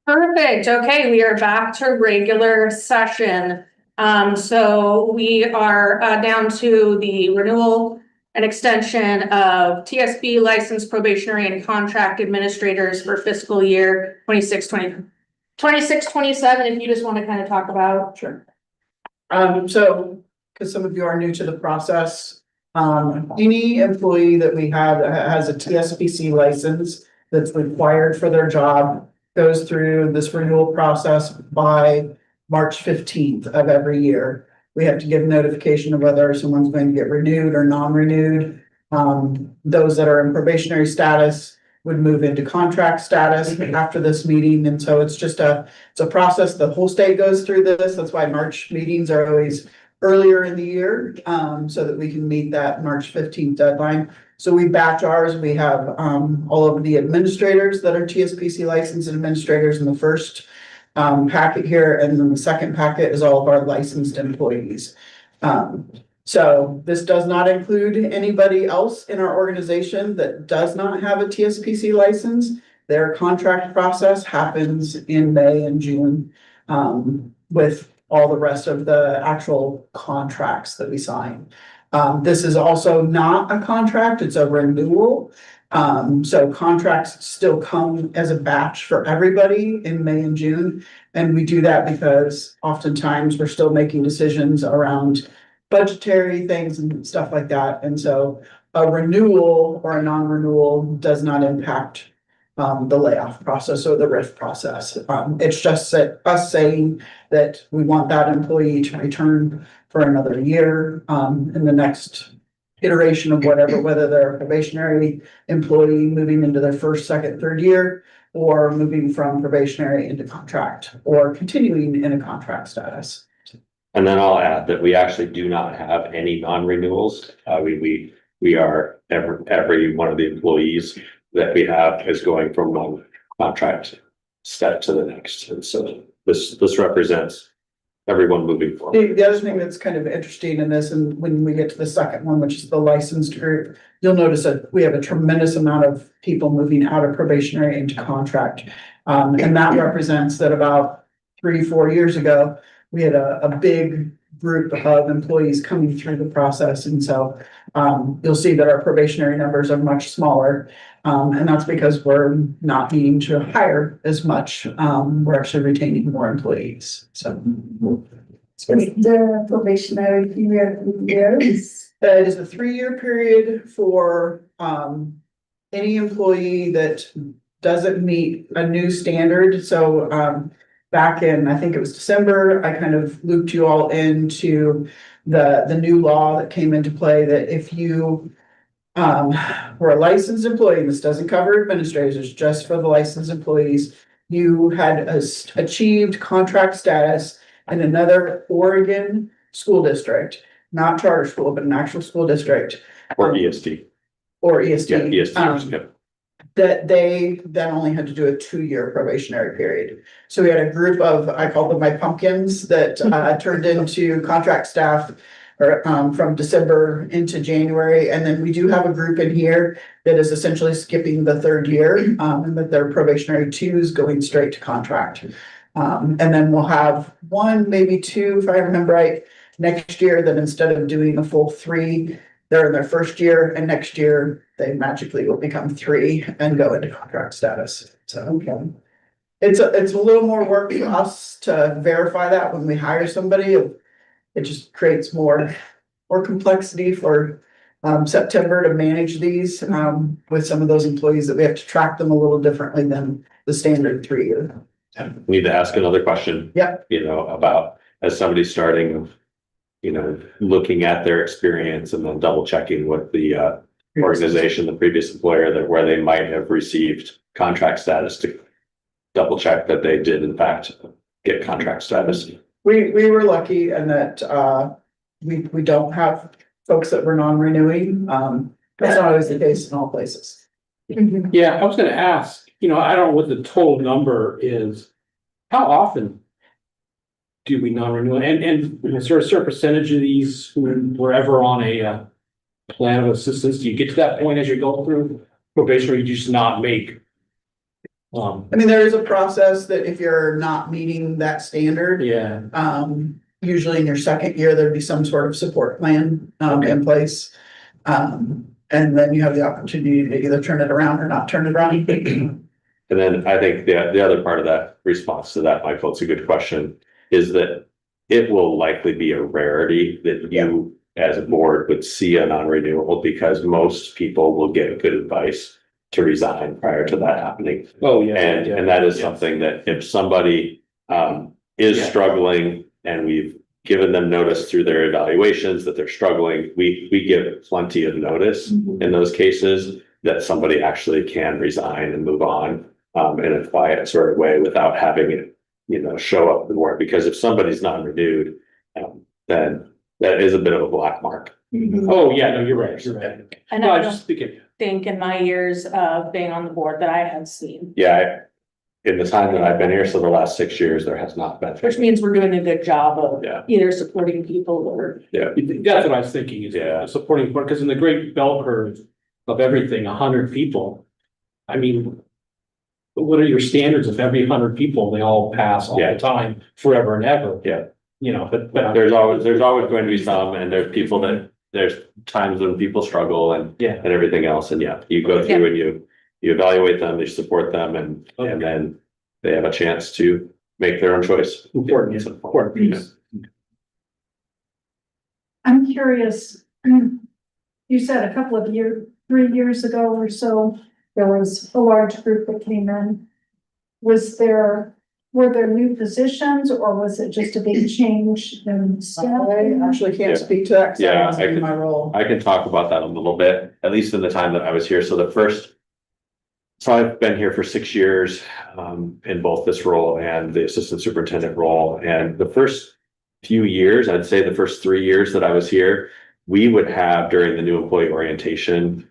Perfect. Okay, we are back to regular session. So we are down to the renewal and extension of TSB licensed probationary and contract administrators for fiscal year 26-27. If you just want to kind of talk about. Sure. So, because some of you are new to the process, any employee that we have that has a TSPC license that's required for their job goes through this renewal process by March 15th of every year. We have to give notification of whether someone's going to get renewed or non-renewed. Those that are in probationary status would move into contract status after this meeting. And so it's a process. The whole state goes through this. That's why March meetings are always earlier in the year, so that we can meet that March 15th deadline. So we batch ours. We have all of the administrators that are TSPC licensed administrators in the first packet here, and then the second packet is all of our licensed employees. So this does not include anybody else in our organization that does not have a TSPC license. Their contract process happens in May and June with all the rest of the actual contracts that we sign. This is also not a contract, it's a renewal. So contracts still come as a batch for everybody in May and June. And we do that because oftentimes we're still making decisions around budgetary things and stuff like that. And so a renewal or a non-renewal does not impact the layoff process or the RIF process. It's just us saying that we want that employee to return for another year in the next iteration of whatever, whether they're a probationary employee moving into their first, second, third year, or moving from probationary into contract, or continuing in a contract status. And then I'll add that we actually do not have any non-renewals. We are every one of the employees that we have is going from one contract step to the next. And so this represents everyone moving forward. The other thing that's kind of interesting in this, and when we get to the second one, which is the licensed group, you'll notice that we have a tremendous amount of people moving out of probationary into contract. And that represents that about 3-4 years ago, we had a big group of employees coming through the process. And so you'll see that our probationary numbers are much smaller. And that's because we're not needing to hire as much. We're actually retaining more employees. So the probationary period is it is a 3-year period for any employee that doesn't meet a new standard. So back in, I think it was December, I kind of looped you all into the new law that came into play that if you were a licensed employee, and this doesn't cover administrators, it's just for the licensed employees, you had achieved contract status in another Oregon school district, not charter school, but an actual school district. Or ESD. Or ESD. Yeah, ESD. That they then only had to do a 2-year probationary period. So we had a group of, I call them my pumpkins, that turned into contract staff or from December into January. And then we do have a group in here that is essentially skipping the 3rd year and that their probationary 2s going straight to contract. And then we'll have 1, maybe 2, if I remember right, next year that instead of doing a full 3, they're in their 1st year, and next year they magically will become 3 and go into contract status. So okay. It's a little more work for us to verify that when we hire somebody. It just creates more complexity for September to manage these with some of those employees that we have to track them a little differently than the standard 3-year. Need to ask another question. Yep. About as somebody starting, looking at their experience and then double checking with the organization, the previous employer, that where they might have received contract status, to double check that they did in fact get contract status. We were lucky in that we don't have folks that were non-renewing. That's not always the case in all places. Yeah, I was gonna ask, I don't know what the total number is. How often do we non-renew? And is there a certain percentage of these who were ever on a plan of assistance? Do you get to that point as you go through probation, or you just not make I mean, there is a process that if you're not meeting that standard, Yeah, usually in your second year, there'd be some sort of support plan, in place. And then you have the opportunity to either turn it around or not turn it around. And then I think the other part of that response to that, Michael, it's a good question, is that it will likely be a rarity that you as a board would see a non-renewal because most people will get good advice to resign prior to that happening. oh, yeah. And that is something that if somebody is Yeah. struggling and we've given them notice through their evaluations that they're struggling, we give plenty of notice in those cases that somebody actually can resign and move on in a quiet sort of way without having it, show up the board. Because if somebody's not renewed, then that is a bit of a black mark. Oh, yeah, no, you're right, you're right. And No, I I was don't just thinking, think in my years of being on the board that I have seen, Yeah, in the time that I've been here, so the last 6 years, there has not been. which means we're doing a good job of Yeah. either supporting people or. that's what I was thinking, is Yeah. supporting, because in the great bell curve of everything, 100 people. I mean, what are your standards if every 100 people, they all pass all Yeah. the time, forever and ever? Yeah. But. There's always going to be some, and there's people that, there's times when people struggle and Yeah. everything else, and you go through and you evaluate them, you support them, and then they have a chance to make their own choice. Important, It's important piece. I'm curious, you said a couple of 3 years ago or so, there was a large group that came in. Were there new positions or was it just a big change in I staff? actually can't Yeah. speak to that, because Yeah, that wasn't I in could- my role. I can talk about that a little bit, at least in the time that I was here. So I've been here for 6 years, in both this role and the assistant superintendent role. And the first few years, I'd say the first 3 years that I was here, we would have during the new employee orientation,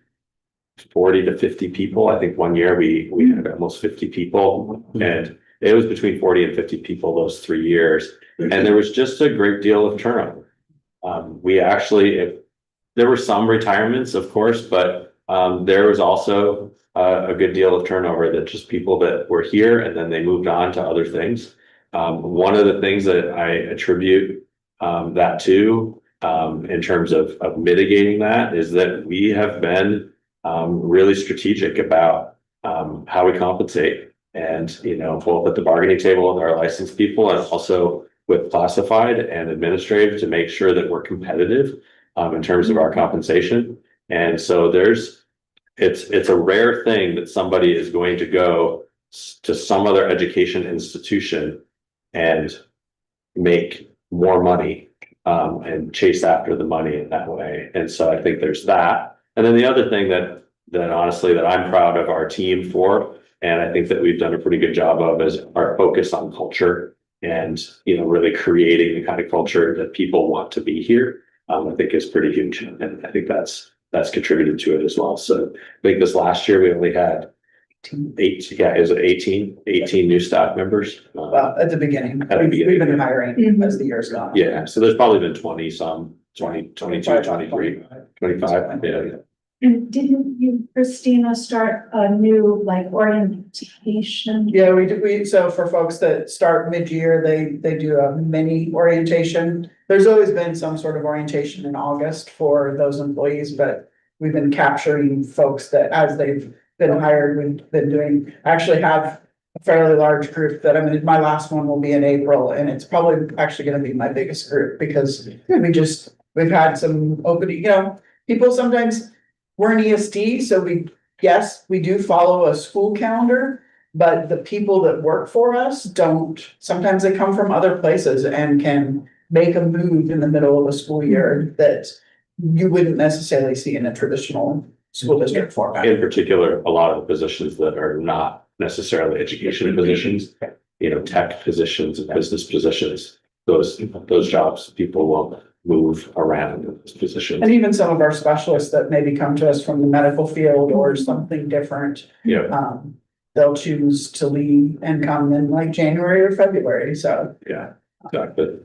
40 to 50 people. I think one year we had almost 50 people, and it was between 40 and 50 people those 3 years. And there was just a great deal of turnover. There were some retirements, of course, but there was also a good deal of turnover, that just people that were here and then they moved on to other things. One of the things that I attribute that to, in terms of mitigating that, is that we have been really strategic about how we compensate. And, both at the bargaining table with our licensed people and also with classified and administrative, to make sure that we're competitive in terms of our compensation. And so it's a rare thing that somebody is going to go to some other education institution and make more money and chase after the money in that way. And so I think there's that. And then the other thing that honestly that I'm proud of our team for, and I think that we've done a pretty good job of, is our focus on culture and, really creating the kind of culture that people want to be here. I think is pretty huge. And I think that's contributed to it as well. So I think this last year we only had 18 new staff members. Well, at the beginning, At the we've beginning, been yeah. hiring as the years gone. Yeah, so there's probably been 20 some, 20, 22, 23, 25, yeah. And didn't you, Christina, start a new orientation? Yeah, so for folks that start mid-year, they do a mini orientation. There's always been some sort of orientation in August for those employees, but we've been capturing folks that as they've been hired, we've been doing, I actually have a fairly large group that my last one will be in April, and it's probably actually gonna be my biggest group, because we've had some opening, people sometimes, we're an ESD, so we do follow a school calendar, but the people that work for us don't. Sometimes they come from other places and can make a move in the middle of a school year that you wouldn't necessarily see in a traditional school district format. In particular, a lot of the positions that are not necessarily education positions, tech positions and business positions, those jobs, people will move around in those positions. And even some of our specialists that maybe come to us from the medical field or something different, Yeah, they'll choose to leave and come in January or February, so. yeah, exactly.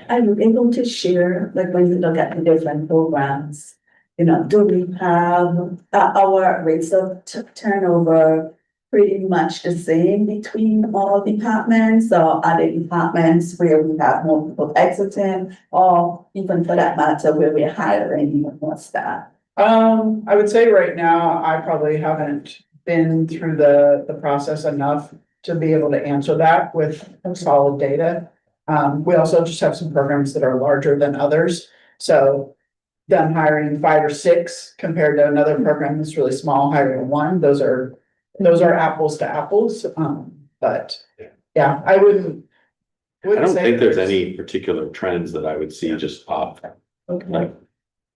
Are you able to share, when you look at the different programs, do we have our rates of turnover pretty much the same between all departments, or other departments where we have more people exiting, or even for that matter, where we're hiring more staff? I would say right now, I probably haven't been through the process enough to be able to answer that with solid data. We also just have some programs that are larger than others, so them hiring 5 or 6 compared to another program that's really small, hiring 1, those are apples to apples. But yeah, I wouldn't. I don't say think there's any particular trends that I would see just pop, Okay. like,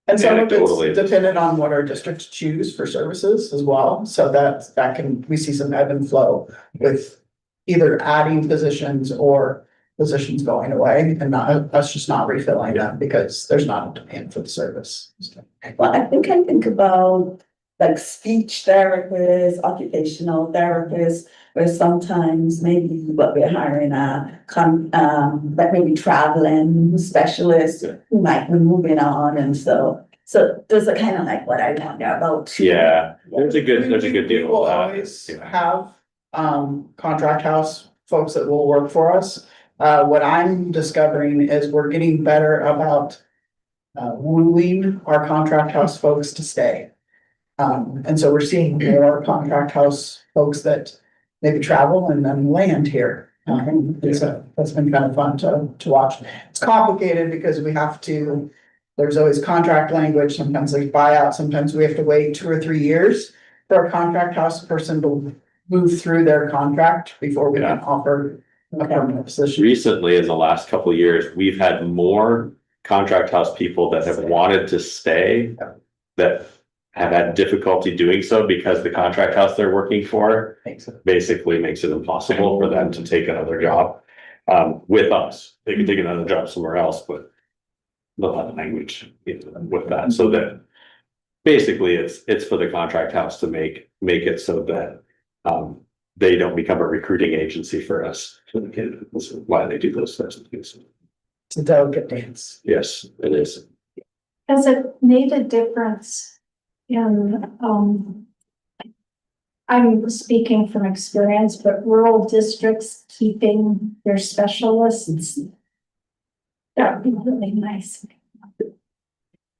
And some of anecdotally. it's dependent on what our districts choose for services as well, so that can, we see some ebb and flow with either adding positions or positions going away and not, us just not refilling them because there's not a demand for the service. Well, I think about like speech therapists, occupational therapists, where sometimes maybe what we're hiring like maybe traveling specialists who might be moving on, and so those are kind of like what I wonder about too. yeah, there's a good We deal will of that. always Yeah. have, contract house folks that will work for us. What I'm discovering is we're getting better about, wooing our contract house folks to stay. And so we're seeing more contract house folks that maybe travel and then land here. That's been kind of fun to watch. It's complicated because we have to, there's always contract language, sometimes there's buyout, sometimes we have to wait 2 or 3 years for a contract house person to move through their contract before we can offer a permanent position. Recently, in the last couple of years, we've had more contract house people that have wanted to stay that have had difficulty doing so because the contract house they're working for basically makes it impossible for them to take another job with us. They can take another job somewhere else, but they'll have language with that, so that basically it's for the contract house to make it so that they don't become a recruiting agency for us. That's why they do those types of things. It's a delicate dance. Yes, it is. Has it made a difference in, I'm speaking from experience, but rural districts keeping their specialists? That'd be really nice.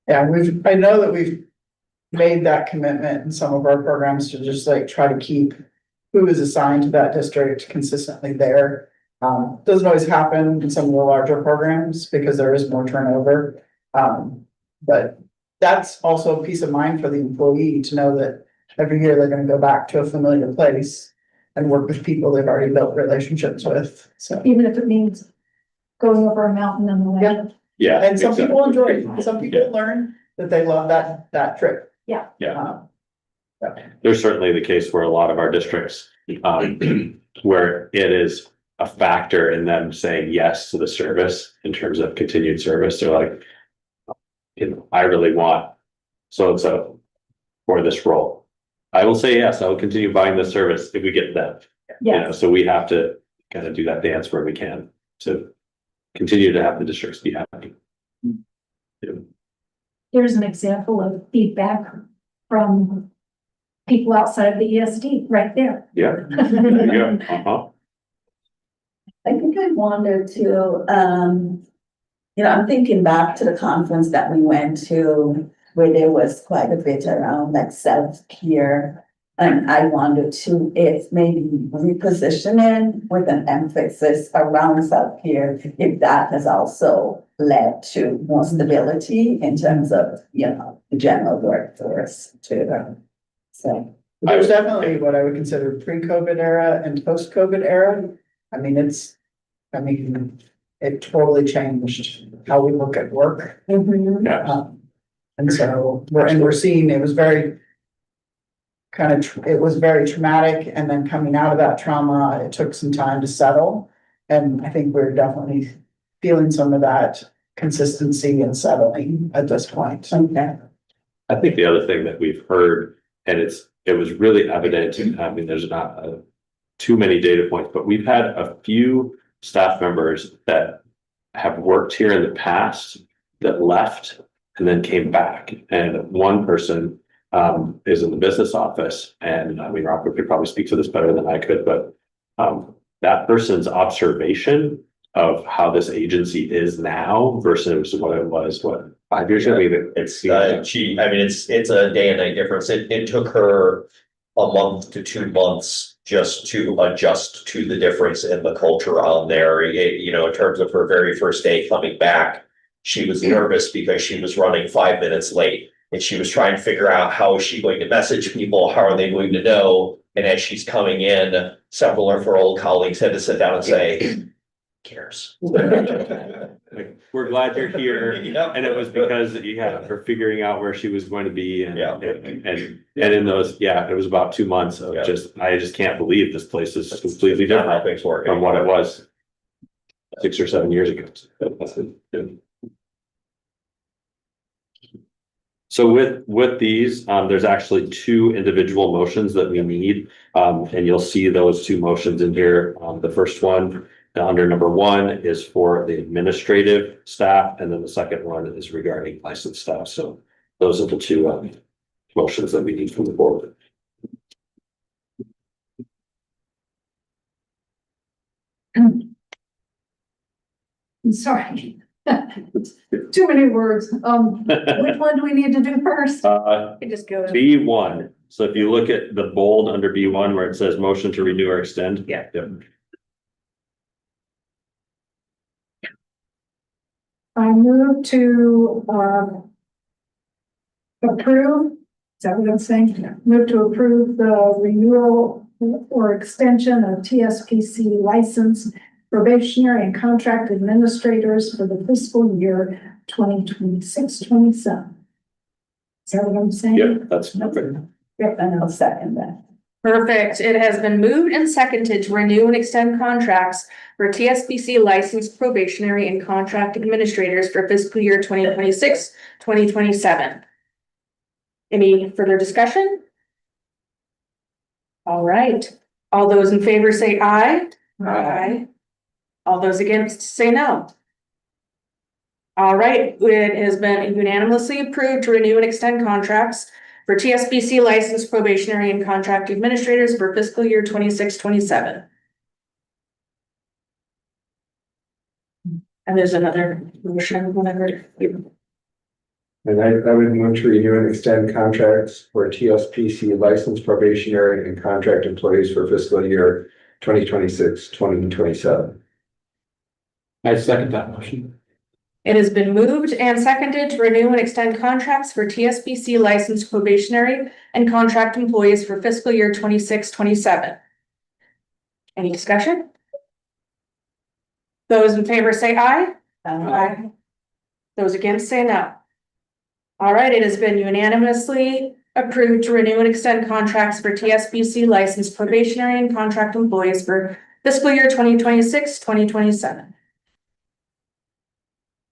Yeah, I know that we've made that commitment in some of our programs to just like try to keep who is assigned to that district consistently there. Doesn't always happen in some of the larger programs because there is more turnover. But that's also peace of mind for the employee to know that every year they're gonna go back to a familiar place and work with people they've already built relationships with, so. Even if it means going over a mountain and land. Yeah. And some people exactly. enjoy it, some people learn that they love that trip. Yeah. Yeah. There's certainly the case where a lot of our districts, where it is a factor in them saying yes to the service in terms of continued service. They're like, I really want so-and-so for this role. I will say yes, I will continue buying the service if we get them. So we have to kind of do that dance where we can to continue to have the districts be happy. Yeah. Here's an example of feedback from people outside of the ESD right there. Yeah. There you go. Uh-huh. I think I wanted to, I'm thinking back to the conference that we went to where there was quite a bit around like self-care. And I wondered too, if maybe repositioning with an emphasis around self-care, if that has also led to more stability in terms of, the general workforce too. So. There's definitely what I would consider pre-COVID era and post-COVID era. I mean, it totally changed how we look at work. Yeah. And so we're seeing it was very traumatic, and then coming out of that trauma, it took some time to settle. And I think we're definitely feeling some of that consistency and settling at this point. Okay. I think the other thing that we've heard, and it was really evident, I mean, there's not too many data points, but we've had a few staff members that have worked here in the past that left and then came back. And one person is in the business office. And I mean, Rocco could probably speak to this better than I could, but that person's observation of how this agency is now versus what it was, 5 years ago? It's, it's a day and night difference. It took her a month to 2 months just to adjust to the difference in the culture on there. In terms of her very first day coming back, she was nervous because she was running 5 minutes late. And she was trying to figure out how is she going to message people? How are they going to know? And as she's coming in, several of her old colleagues had to sit down and say, cares. Like, we're glad you're here. Yep. And it was because, her figuring out where she was going to be and, Yeah. and in those, it was about 2 months of Yeah. I just can't believe this place is completely Not how different things work. from what it was 6 or 7 years ago. So with these, there's actually 2 individual motions that we need. And you'll see those 2 motions in here. The first one under number 1 is for the administrative staff, and then the second one is regarding licensed staff. So those are the 2 motions that we need from the board. I'm sorry. Too many words. Which one do we need to do first? It just goes. B1. So if you look at the bold under B1 where it says motion to renew or extend. Yeah. Yep. I move to, approve, is that what I'm saying? Move to approve the renewal or extension of TSPC license probationary and contract administrators for the fiscal year 2026-27. Is that what I'm saying? Yep, that's perfect. Yep, and I'll second that. Perfect. It has been moved and seconded to renew and extend contracts for TSBC licensed probationary and contract administrators for fiscal year 2026-2027. Any further discussion? All right. All those in favor say aye. Aye. All those against say no. All right, it has been unanimously approved to renew and extend contracts for TSBC licensed probationary and contract administrators for fiscal year 26-27. And there's another motion, whenever. And I would move to renew and extend contracts for TSPC licensed probationary and contract employees for fiscal year 2026-2027. I second that motion. It has been moved and seconded to renew and extend contracts for TSBC licensed probationary and contract employees for fiscal year 26-27. Any discussion? Those in favor say aye. Aye. Those against say no. All right, it has been unanimously approved to renew and extend contracts for TSBC licensed probationary and contract employees for fiscal year 2026-2027.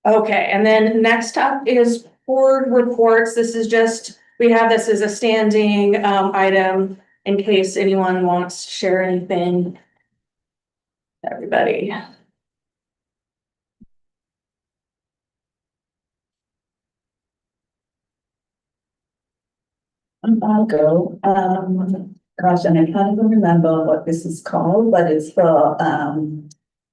Okay, and then next up is board reports. This is just, we have this as a standing item in case anyone wants to share anything. Everybody. I'll go, gosh, and I can't even remember what this is called, but it's for,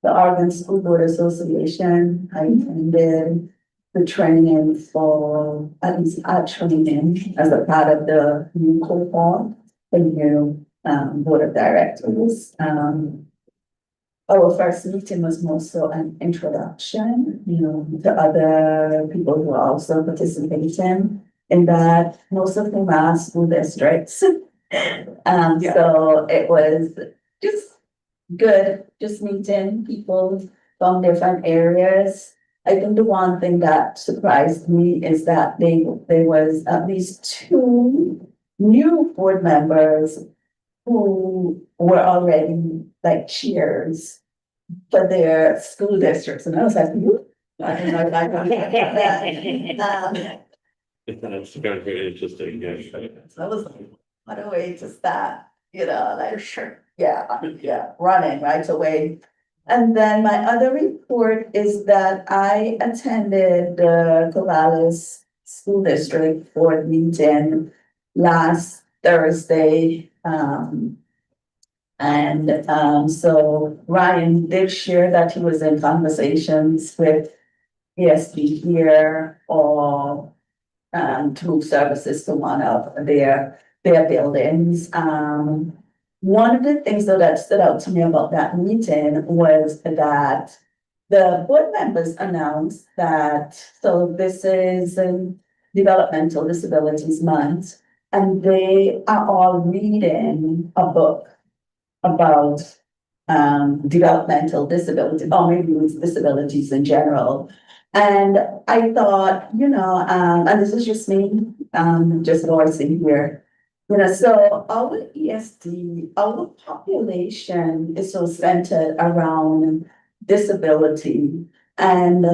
the Oregon School Board Association. I attended the training for, at least training as a part of the new cohort, the new, board of directors. Our first meeting was more so an introduction, to other people who are also participating in that. Most of them are school districts. So it was just good, just meeting people from different areas. I think the one thing that surprised me is that there was at least 2 new board members who were already like chairs for their school districts, and I was like, I don't know if I can get that. That's going to be interesting, yeah. So I was like, what a way to start, like. For sure. Yeah, running right away. And then my other report is that I attended the Corvallis School District board meeting last Thursday. So Ryan did share that he was in conversations with ESD here or to move services to one of their buildings. One of the things though that stood out to me about that meeting was that the board members announced that, so this is Developmental Disabilities Month, and they are all reading a book about developmental disability, or maybe it's disabilities in general. And I thought, and this is just me, just voicing here, so our ESD, our population is so centered around disability. And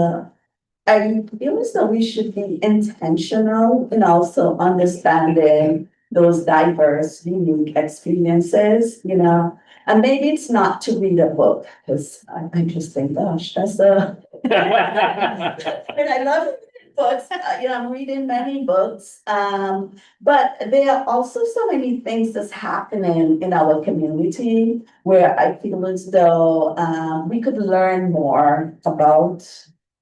I feel as though we should be intentional in also understanding those diverse, unique experiences, and maybe it's not to read a book, because I just think, gosh, that's I love books, I'm reading many books. But there are also so many things that's happening in our community where I feel as though we could learn more about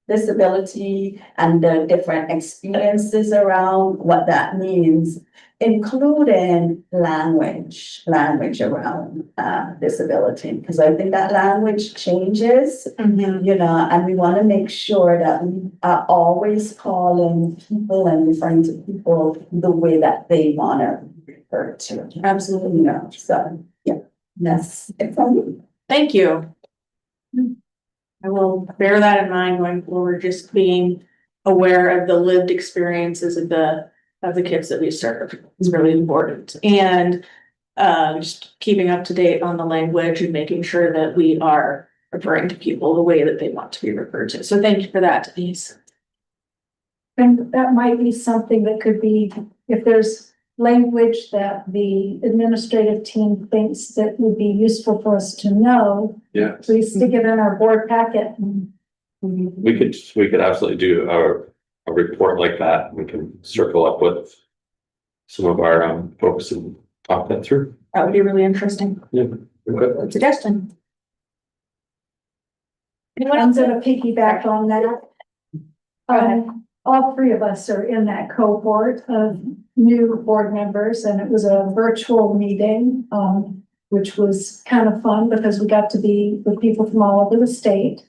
disability and the different experiences around what that means, including language around disability, because I think that language changes, and we want to make sure that we are always calling people and referring to people the way that they want to refer to. Absolutely. So yeah, that's it from me. Thank you. I will bear that in mind going forward, just being aware of the lived experiences of the kids that we serve is really important. And just keeping up to date on the language and making sure that we are referring to people the way that they want to be referred to. So thank you for that, Denise. And that might be something that could be, if there's language that the administrative team thinks that would be useful for us to know. Yeah. Please stick it in our board packet. We could absolutely do a report like that. We can circle up with some of our folks and talk that through. That would be really interesting. Yeah. Good. Suggestion. Anyone I'm else? gonna piggyback on that. All three of us are in that cohort of new board members, and it was a virtual meeting, which was kind of fun because we got to be with people from all over the state.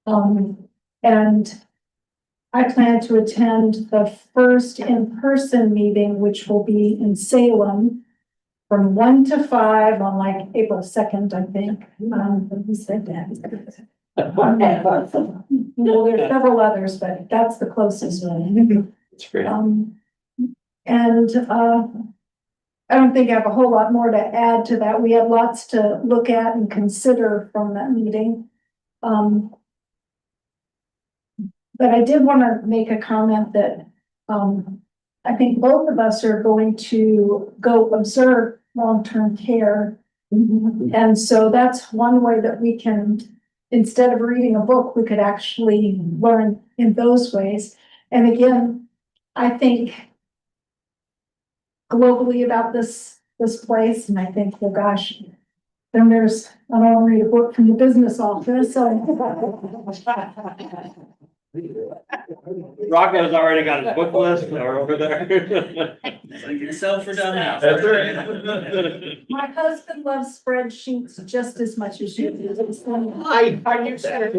And I plan to attend the first in-person meeting, which will be in Salem from 1 to 5 on like April 2nd, I think. Who said that? Well, there's several others, but that's the closest one. It's great. I don't think I have a whole lot more to add to that. We have lots to look at and consider from that meeting. But I did want to make a comment that I think both of us are going to go observe long-term care. And so that's one way that we can, instead of reading a book, we could actually learn in those ways. And again, I think globally about this place, and I think, well, gosh, then there's, I don't want to read a book from the business office, so. Rocco's already got his book list over there. Like yourself for dummies. That's right. My husband loves spreadsheets just as much as you do. I use that.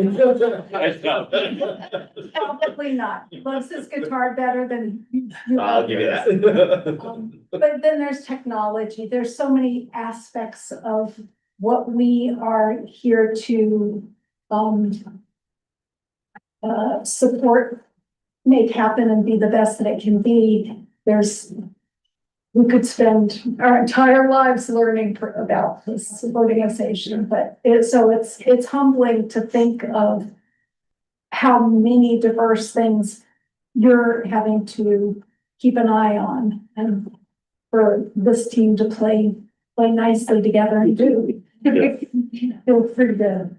Probably not. Loves his guitar better than you. I'll give you that. But then there's technology. There's so many aspects of what we are here to support, make happen and be the best that it can be. We could spend our entire lives learning about this organization, but it's humbling to think of how many diverse things you're having to keep an eye on, and for this team to play nicely together and do. Feel pretty good.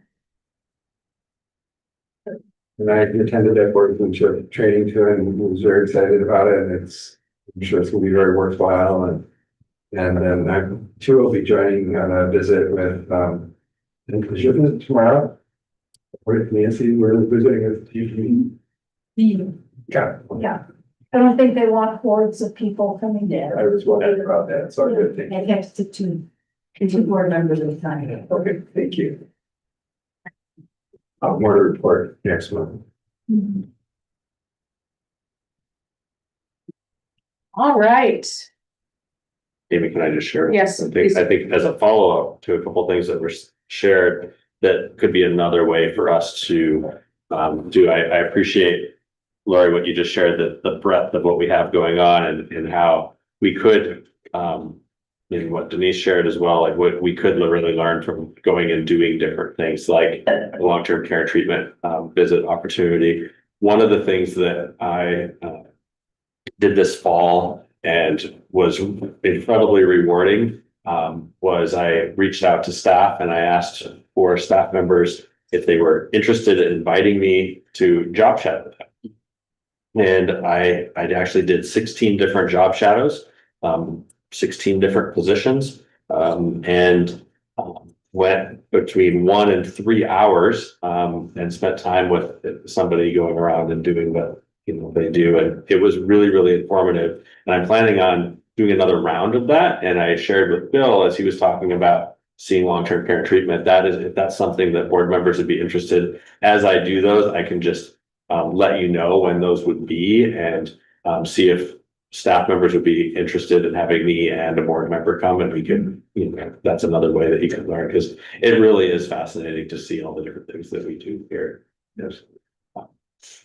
And I attended that board membership training too, and was very excited about it, and it's I'm sure it's gonna be very worthwhile and then I too will be joining on a visit with, and is your visit tomorrow? With Nancy, we're visiting with you. Yeah, Yeah, I don't think they want hordes of people coming there. I was wondering about that, so good, thank you. It has to two board members at a time. Okay, thank you. More to report next month. All right. Amy, can I just share? Yes, please. I think as a follow-up to a couple things that were shared, that could be another way for us to do. I appreciate, Lori, what you just shared, the breadth of what we have going on and how we could, and what Denise shared as well, like what we could really learn from going and doing different things like long-term care treatment visit opportunity. One of the things that I did this fall and was incredibly rewarding was I reached out to staff and I asked for staff members if they were interested in inviting me to job shadow them. And I actually did 16 different job shadows, 16 different positions, and went between 1 and 3 hours and spent time with somebody going around and doing what they do. And it was really, really informative. And I'm planning on doing another round of that. And I shared with Bill as he was talking about seeing long-term care treatment, that is, if that's something that board members would be interested, as I do those, I can just let you know when those would be and see if staff members would be interested in having me and a board member come, and we can, that's another way that you can learn, because it really is fascinating to see all the different things that we do here. Yes.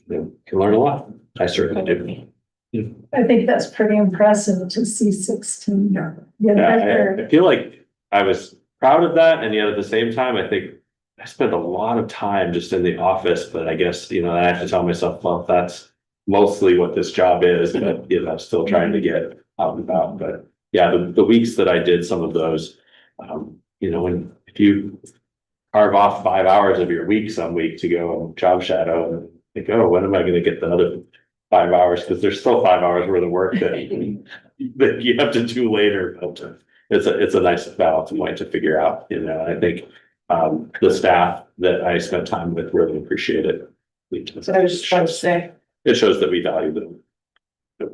You can learn a lot. I certainly do. I think that's pretty impressive to see 16. Yeah, I feel like I was proud of that, and yet at the same time, I think I spent a lot of time just in the office, but I guess, I have to tell myself, well, that's mostly what this job is, but I'm still trying to get out and about. But yeah, the weeks that I did some of those, if you carve off 5 hours of your week some week to go and job shadow and think, oh, when am I going to get the other 5 hours? Because there's still 5 hours worth of work that you have to do later. But it's a nice balance point to figure out. I think the staff that I spent time with really appreciate it. So I was just trying to say. It shows that we value them. So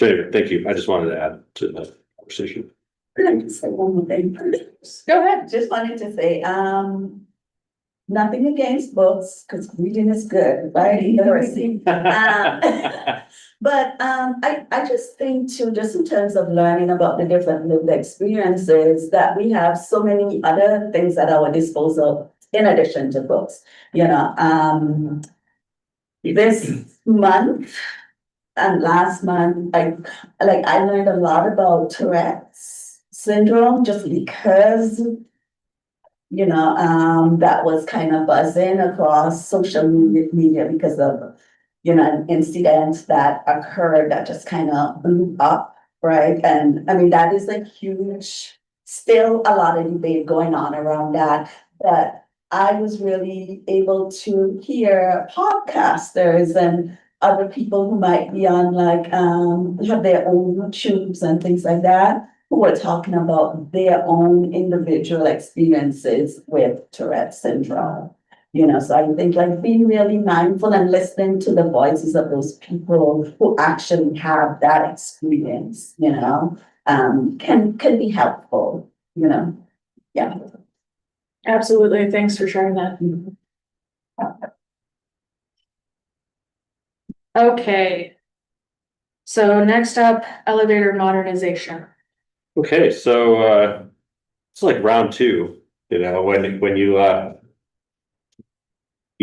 anyway, thank you. I just wanted to add to the conversation. Could I just say one more thing? Go ahead. Just wanted to say, nothing against books, because reading is good, right? Literacy. But I just think too, just in terms of learning about the different lived experiences, that we have so many other things at our disposal in addition to books. This month and last month, I learned a lot about Tourette's syndrome just because that was kind of buzzing across social media because of, an incident that occurred that just kind of blew up, right? And I mean, that is a huge, still a lot of debate going on around that. But I was really able to hear podcasters and other people who might be on have their own YouTubes and things like that, who are talking about their own individual experiences with Tourette's syndrome. So I think being really mindful and listening to the voices of those people who actually have that experience, can be helpful, yeah. Absolutely. Thanks for sharing that. Okay. So next up, elevator modernization. Okay, so it's like round 2, when you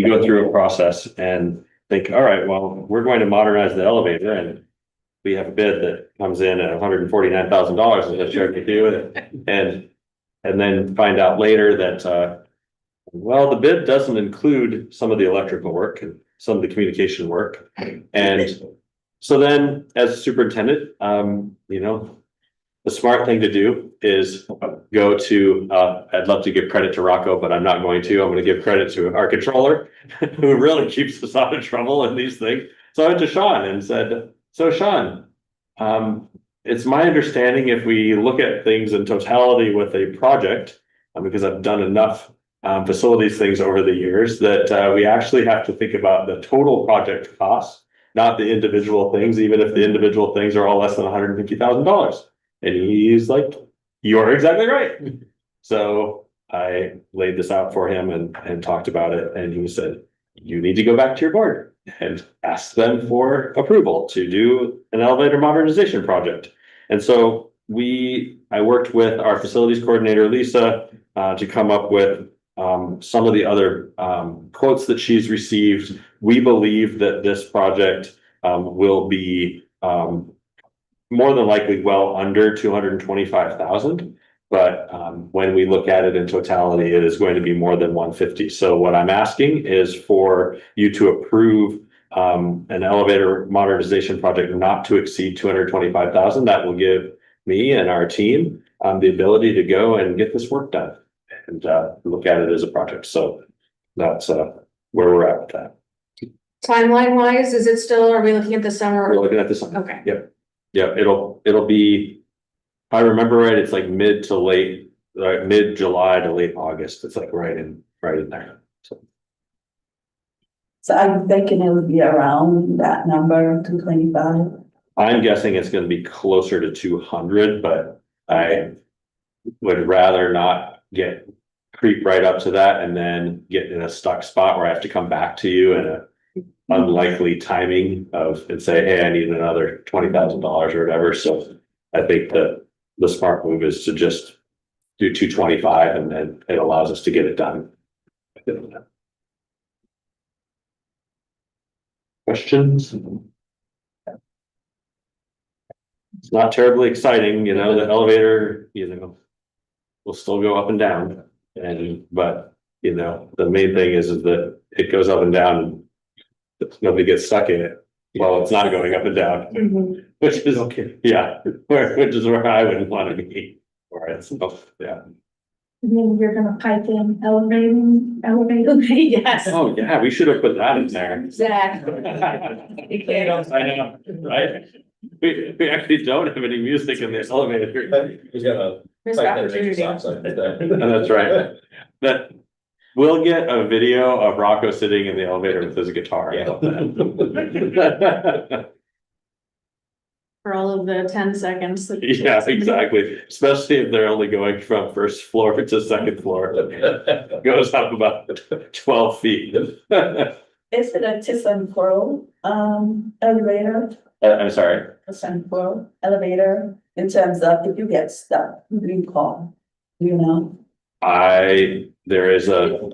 go through a process and think, all right, well, we're going to modernize the elevator, and we have a bid that comes in at $149,000, as I shared with you, and then find out later that well, the bid doesn't include some of the electrical work and some of the communication work. And so then as a superintendent, the smart thing to do is go to, I'd love to give credit to Rocco, but I'm not going to. I'm going to give credit to our controller who really keeps us out of trouble in these things. So I went to Sean and said, so Sean, It's my understanding if we look at things in totality with a project, because I've done enough facilities things over the years, that we actually have to think about the total project cost, not the individual things, even if the individual things are all less than $150,000. And he's like, you're exactly right. So I laid this out for him and talked about it, and he said, you need to go back to your board and ask them for approval to do an elevator modernization project. And so I worked with our facilities coordinator, Lisa, to come up with some of the other quotes that she's received. We believe that this project will be more than likely well under 225,000. But when we look at it in totality, it is going to be more than 150. So what I'm asking is for you to approve an elevator modernization project not to exceed 225,000. That will give me and our team the ability to go and get this work done and look at it as a project. So that's where we're at with that. Timeline wise, is it still, are we looking at the summer? We're looking at this. Okay. Yep. Yep. It'll be, if I remember right, it's like mid July to late August. It's like right in there. So I'm thinking it would be around that number, 225. I'm guessing it's gonna be closer to 200, but I would rather not creep right up to that and then get in a stuck spot where I have to come back to you in a unlikely timing and say, hey, I need another $20,000 or whatever. So I think the smart move is to just do 225, and then it allows us to get it done. Questions? It's not terribly exciting, the elevator, will still go up and down. But the main thing is that it goes up and down and nobody gets stuck in it while it's not going up and down, which is okay. Yeah, which is where I wouldn't want to be. Right, so, yeah. And then you're gonna pipe in elevator. Yes. Oh, yeah, we should have put that in there. Exactly. I know, right? We actually don't have any music in this elevator. He's got a. Missed opportunity. That's right. That we'll get a video of Rocco sitting in the elevator with his guitar. For all of the 10 seconds. Yeah, exactly. Especially if they're only going from first floor to second floor. Goes up about 12 feet. Is it a ThyssenKrupp elevator? I'm sorry. ThyssenKrupp elevator, in terms of if you get stuck, who do you call? Do you know? There is a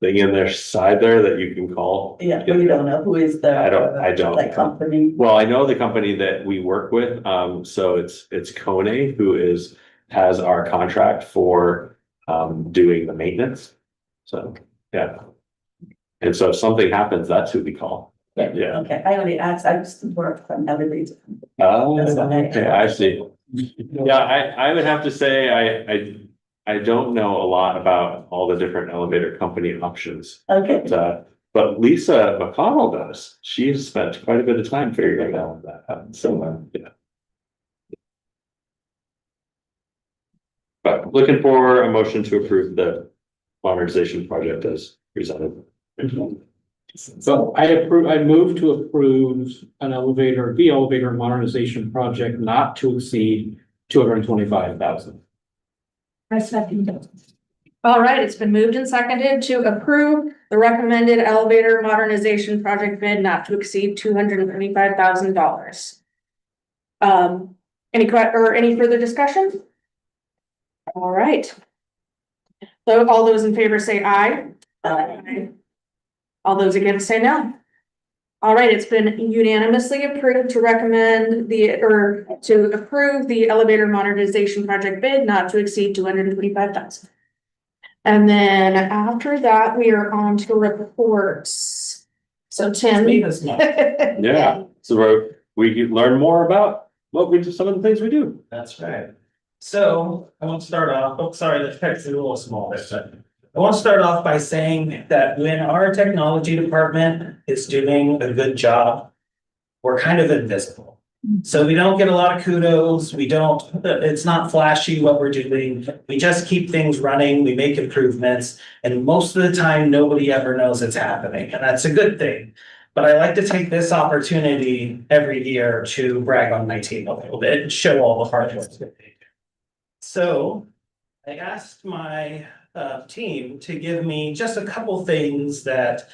thing in their side there that you can call. Yeah, but you don't know who is the. I don't. Like company. Well, I know the company that we work with, so it's Kone who has our contract for doing the maintenance. So, yeah. And so if something happens, that's who we call. Yeah. Okay, I only asked, I used to work for an elevator. Oh, That's okay. okay, I see. Yeah, I would have to say, I don't know a lot about all the different elevator company options. Okay, But Lisa McConnell does. She's spent quite a bit of time figuring out that. So, yeah. But looking for a motion to approve the modernization project as presented. So I move to approve the elevator modernization project not to exceed 225,000. I second it. All right, it's been moved and seconded to approve the recommended elevator modernization project bid not to exceed $225,000. Any further discussion? All right. So all those in favor say aye. Aye. All those against say no. All right, it's been unanimously approved to to approve the elevator modernization project bid not to exceed 225,000. And then after that, we are on to reports. So Tim. Yeah, so we can learn more about some of the things we do. That's right. So I want to start off, oh, sorry, the text is a little small there, but I want to start off by saying that when our technology department is doing a good job, we're kind of invisible. So we don't get a lot of kudos, we don't, it's not flashy what we're doing, we just keep things running, we make improvements. And most of the time, nobody ever knows it's happening, and that's a good thing. But I like to take this opportunity every year to brag on my team a little bit and show all the hard work that they do. So I asked my team to give me just a couple things that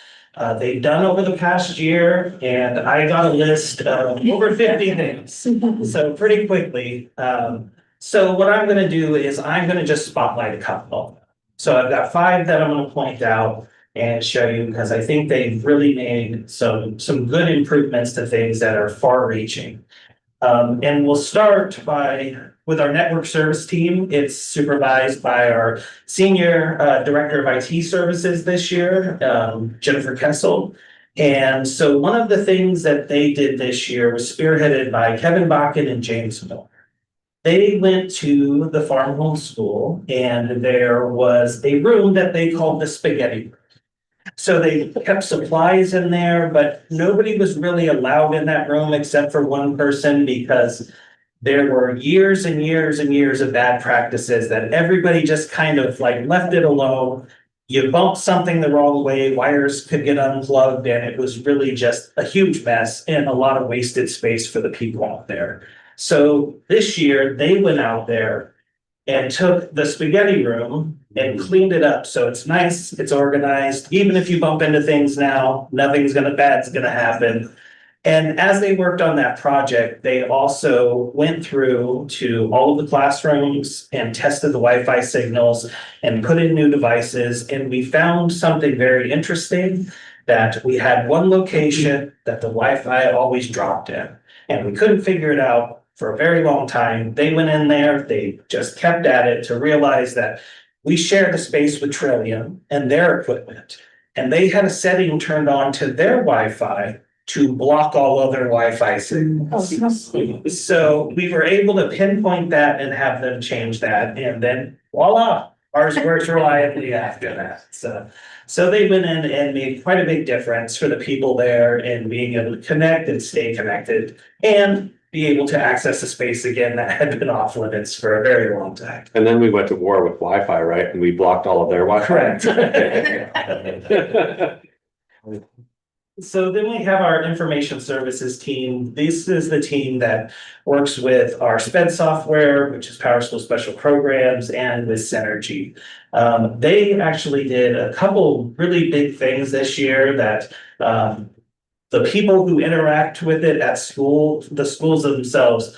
they've done over the past year, and I got a list of over 50 things. So pretty quickly, so what I'm gonna do is I'm gonna just spotlight a couple. So I've got 5 that I'm gonna point out and show you, because I think they've really made some good improvements to things that are far reaching. And we'll start with our network service team. It's supervised by our senior director of IT services this year, Jennifer Kessel. And so one of the things that they did this year was spearheaded by Kevin Bakken and James Miller. They went to the farm home school, and there was a room that they called the spaghetti room. So they kept supplies in there, but nobody was really allowed in that room except for one person, because there were years and years and years of bad practices that everybody just kind of like left it alone. You bumped something the wrong way, wires could get unplugged, and it was really just a huge mess and a lot of wasted space for the people out there. So this year they went out there and took the spaghetti room and cleaned it up. So it's nice, it's organized. Even if you bump into things now, bad's gonna happen. And as they worked on that project, they also went through to all of the classrooms and tested the Wi-Fi signals and put in new devices. And we found something very interesting, that we had one location that the Wi-Fi always dropped in, and we couldn't figure it out for a very long time. They went in there, they just kept at it to realize that we share the space with Trillium and their equipment. And they had a setting turned on to their Wi-Fi to block all other Wi-Fi signals. So we were able to pinpoint that and have them change that, and then voila, ours works reliably after that. So they went in and made quite a big difference for the people there, and being able to connect and stay connected and be able to access the space again that had been off limits for a very long time. And then we went to war with Wi-Fi, right? And we blocked all of their Wi-Fi. Correct. So then we have our information services team. This is the team that works with our SPED software, which is Power School Special Programs, and with Synergy. They actually did a couple really big things this year that the people who interact with it at school, the schools themselves,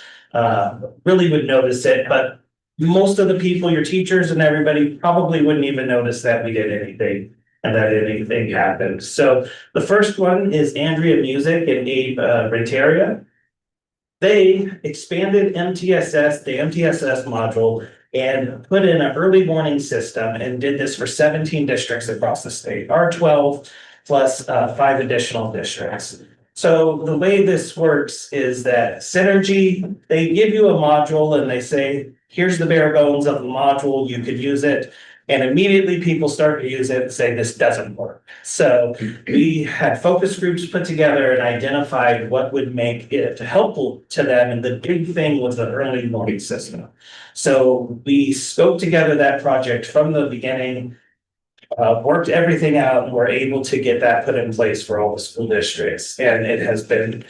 really would notice it, but most of the people, your teachers and everybody, probably wouldn't even notice that we did anything and that anything happened. So the first one is Andrea Music and Abe Renteria. They expanded MTSS, the MTSS module, and put in an early warning system, and did this for 17 districts across the state, R12 plus 5 additional districts. So the way this works is that Synergy, they give you a module and they say, here's the bare bones of the module, you could use it. And immediately people start to use it and say, this doesn't work. So we had focus groups put together and identified what would make it helpful to them. And the big thing was the early warning system. So we scoped together that project from the beginning, worked everything out, and were able to get that put in place for all the school districts. And it has been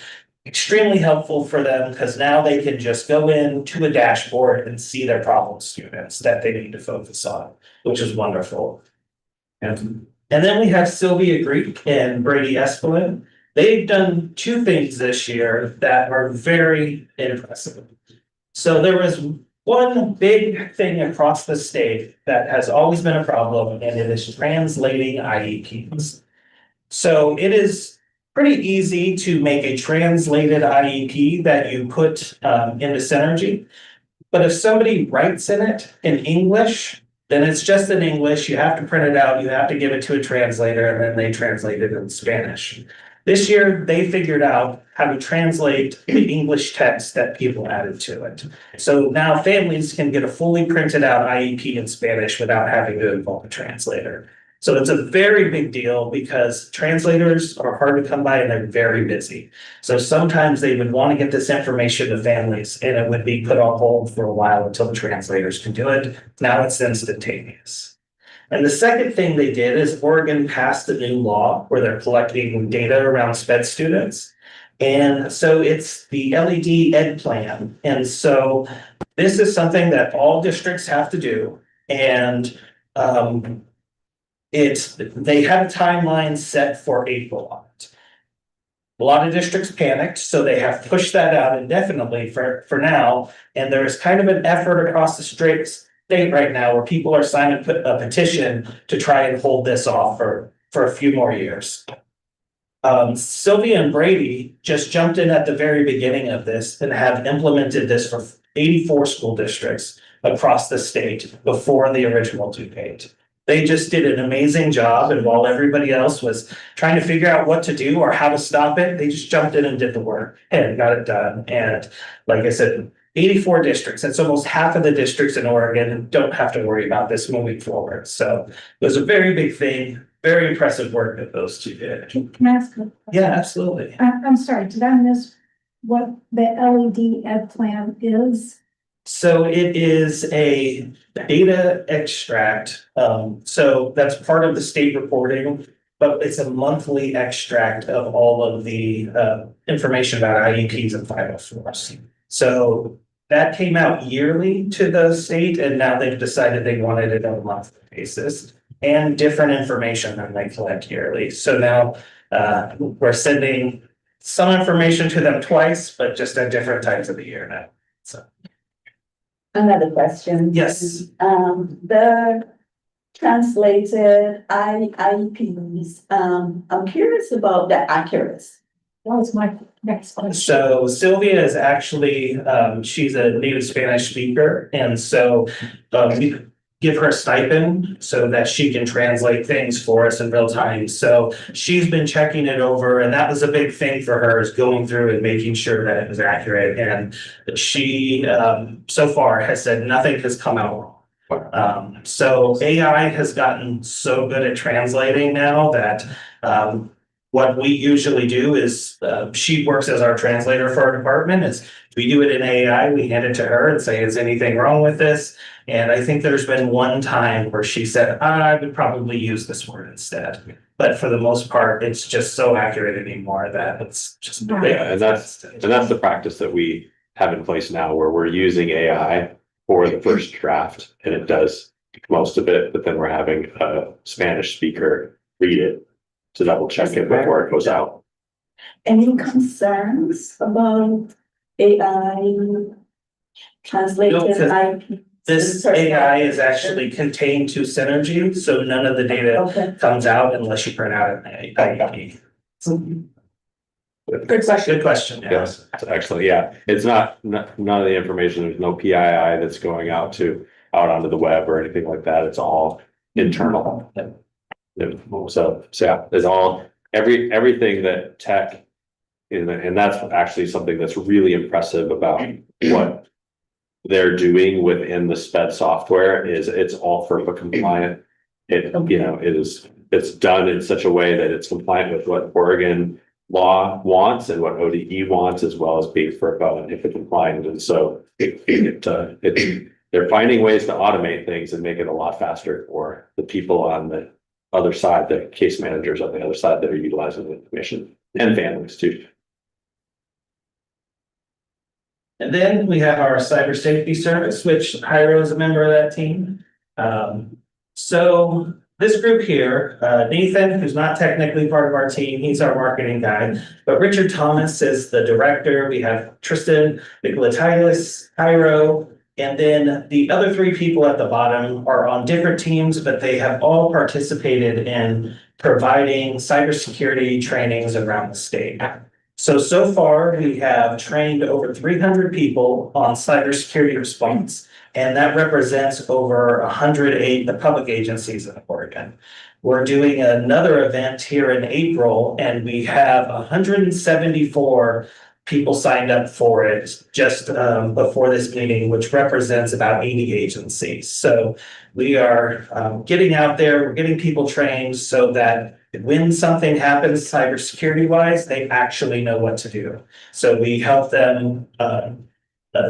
extremely helpful for them, because now they can just go into a dashboard and see their problem students that they need to focus on, which is wonderful. And then we have Sylvia Greek and Brady Espelin. They've done 2 things this year that are very impressive. So there was one big thing across the state that has always been a problem, and it is translating IEPs. So it is pretty easy to make a translated IEP that you put into Synergy. But if somebody writes in it in English, then it's just in English. You have to print it out, you have to give it to a translator, and then they translate it in Spanish. This year, they figured out how to translate the English text that people added to it. So now families can get a fully printed out IEP in Spanish without having to involve a translator. So it's a very big deal because translators are hard to come by and they're very busy. So sometimes they would want to get this information to families and it would be put on hold for a while until the translators can do it. Now it's instantaneous. And the second thing they did is Oregon passed a new law where they're collecting data around SPED students. And so it's the LED Ed plan. And so this is something that all districts have to do. And they have a timeline set for April on it. A lot of districts panicked, so they have pushed that out indefinitely for now. And there is kind of an effort across the state right now where people are signing a petition to try and hold this off for a few more years. Sylvia and Brady just jumped in at the very beginning of this and have implemented this for 84 school districts across the state before the original due date. They just did an amazing job, and while everybody else was trying to figure out what to do or how to stop it, they just jumped in and did the work and got it done. And like I said, 84 districts, that's almost half of the districts in Oregon don't have to worry about this moving forward. So it was a very big thing, very impressive work that those two did. Can I ask? Yeah, absolutely. I'm sorry, did I miss what the LED Ed plan is? So it is a data extract. So that's part of the state reporting, but it's a monthly extract of all of the information about IEPs and 504s. So that came out yearly to the state, and now they've decided they wanted it on a monthly basis and different information than they collect yearly. So now we're sending some information to them twice, but just at different times of the year now. So. Another question. Yes. The translated IEPs, I'm curious about the accuracy. That was my next question. So Sylvia is actually, she's a native Spanish speaker, and so we give her a stipend so that she can translate things for us in real time. So she's been checking it over, and that was a big thing for her, is going through and making sure that it was accurate. And she, so far, has said nothing has come out wrong. So AI has gotten so good at translating now that what we usually do is she works as our translator for our department. Is we do it in AI, we hand it to her and say, is anything wrong with this? And I think there's been one time where she said, I would probably use this word instead. But for the most part, it's just so accurate anymore that it's just. Yeah, and that's the practice that we have in place now, where we're using AI for the first draft, and it does most of it, but then we're having a Spanish speaker read it to double check it before it goes out. Any concerns about AI translated IP? This AI is actually contained to Synergy, so none of the data Okay. comes out unless you print out an IEP. Good question. Good question. Yes, it's actually, yeah, it's not, none of the information, there's no PII that's going out onto the web or anything like that. It's all internal. So yeah, there's all, everything that tech, and that's actually something that's really impressive about what they're doing within the SPED software is it's all FERPA compliant. It's done in such a way that it's compliant with what Oregon law wants and what ODE wants, as well as being FERPA and HIPAA compliant. And so they're finding ways to automate things and make it a lot faster for the people on the other side, the case managers on the other side that are utilizing the information, and families too. And then we have our cyber safety service, which Hyro is a member of that team. So this group here, Nathan, who's not technically part of our team, he's our marketing guy, but Richard Thomas is the director. We have Tristan Nicolaitis, Hyro, and then the other three people at the bottom are on different teams, but they have all participated in providing cybersecurity trainings around the state. So far, we have trained over 300 people on cybersecurity response, and that represents over 108 public agencies in Oregon. We're doing another event here in April, and we have 174 people signed up for it just before this meeting, which represents about 80 agencies. So we are getting out there, we're getting people trained so that when something happens cybersecurity wise, they actually know what to do. So we help them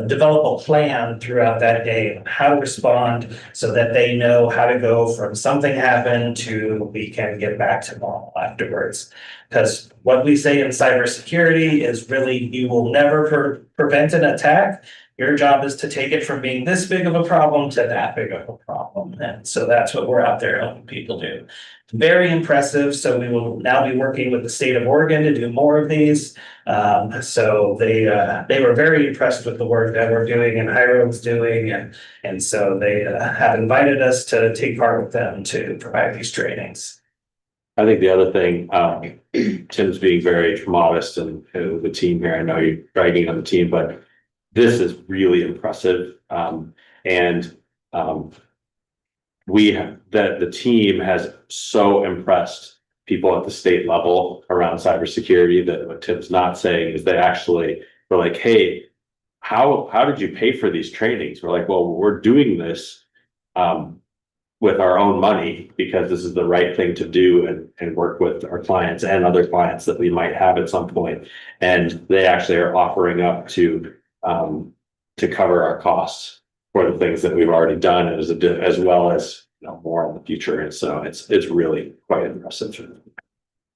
develop a plan throughout that day on how to respond so that they know how to go from something happened to we can get back to normal afterwards. Because what we say in cybersecurity is really you will never prevent an attack. Your job is to take it from being this big of a problem to that big of a problem. And so that's what we're out there helping people do. Very impressive. So we will now be working with the state of Oregon to do more of these. So they were very impressed with the work that we're doing and Hiram's doing. And so they have invited us to take part with them to provide these trainings. I think the other thing, Tim's being very modest and the team here, I know you're bragging on the team, but this is really impressive. The team has so impressed people at the state level around cybersecurity that what Tim's not saying is they actually were like, hey, how did you pay for these trainings? We're like, well, we're doing this with our own money because this is the right thing to do and work with our clients and other clients that we might have at some point. And they actually are offering up to cover our costs for the things that we've already done as well as more in the future. And so it's really quite impressive.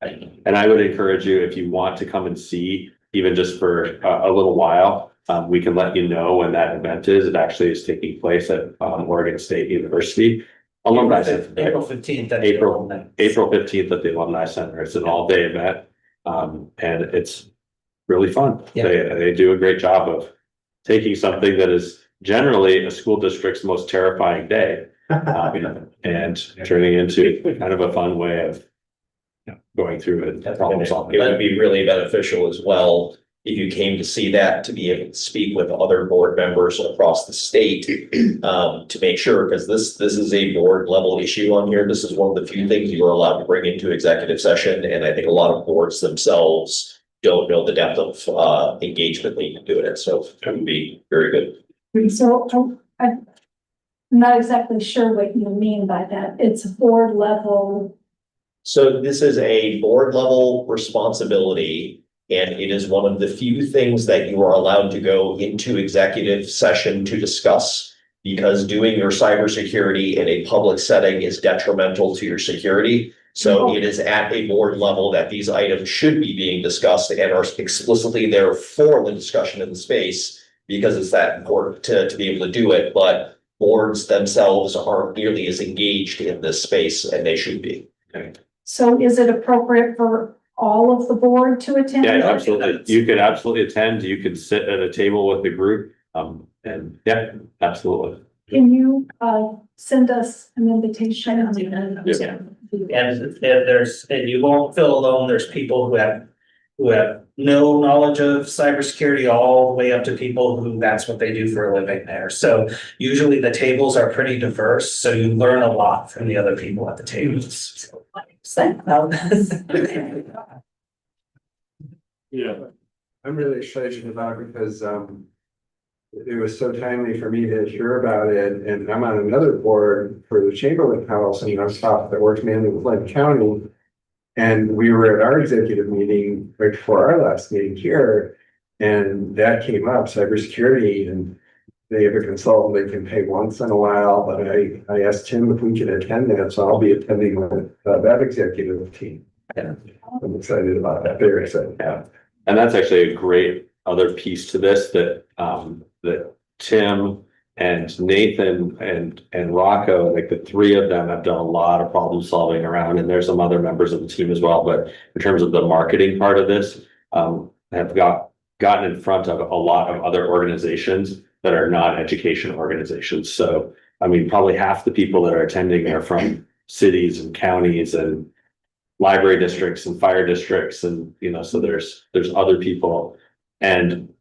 And I would encourage you, if you want to come and see, even just for a little while, we can let you know when that event is. It actually is taking place at Oregon State University. Alumni Center. April 15th. April 15th at the Alumni Center. It's an all-day event. And it's really fun. Yeah. They do a great job of taking something that is generally a school district's most terrifying day and turning into kind of a fun way of going through it. Problem solving. It would be really beneficial as well if you came to see that, to be able to speak with other board members across the state to make sure, because this is a board level issue on here. This is one of the few things you are allowed to bring into executive session. And I think a lot of boards themselves don't know the depth of engagement they can do it. So it would be very good. So I'm not exactly sure what you mean by that. It's board level. So this is a board level responsibility, and it is one of the few things that you are allowed to go into executive session to discuss, because doing your cybersecurity in a public setting is detrimental to your security. So it is at a board level that these items should be being discussed and are explicitly there for the discussion in the space, because it's that important to be able to do it. But boards themselves aren't nearly as engaged in this space, and they should be. Okay. So is it appropriate for all of the board to attend? Yeah, absolutely. You could absolutely attend. You could sit at a table with the group. And yeah, absolutely. Can you send us an invitation? Yeah. And you won't feel alone. There's people who have no knowledge of cybersecurity, all the way up to people who that's what they do for a living there. So usually the tables are pretty diverse, so you learn a lot from the other people at the tables. Yeah, I'm really excited about it because it was so timely for me to hear about it, and I'm on another board for the Chamberlain House, and I'm staff that works mainly with Lake County. And we were at our executive meeting right before our last meeting here, and that came up, cybersecurity, and they have a consultant they can pay once in a while, but I asked him if we could attend that, so I'll be attending with that executive team. Yeah. I'm excited about that, very excited. Yeah. And that's actually a great other piece to this that Tim and Nathan and Rocco, like the three of them have done a lot of problem solving around, and there's some other members of the team as well. But in terms of the marketing part of this, have gotten in front of a lot of other organizations that are non-education organizations. So, I mean, probably half the people that are attending are from cities and counties and library districts and fire districts. And, so there's other people. And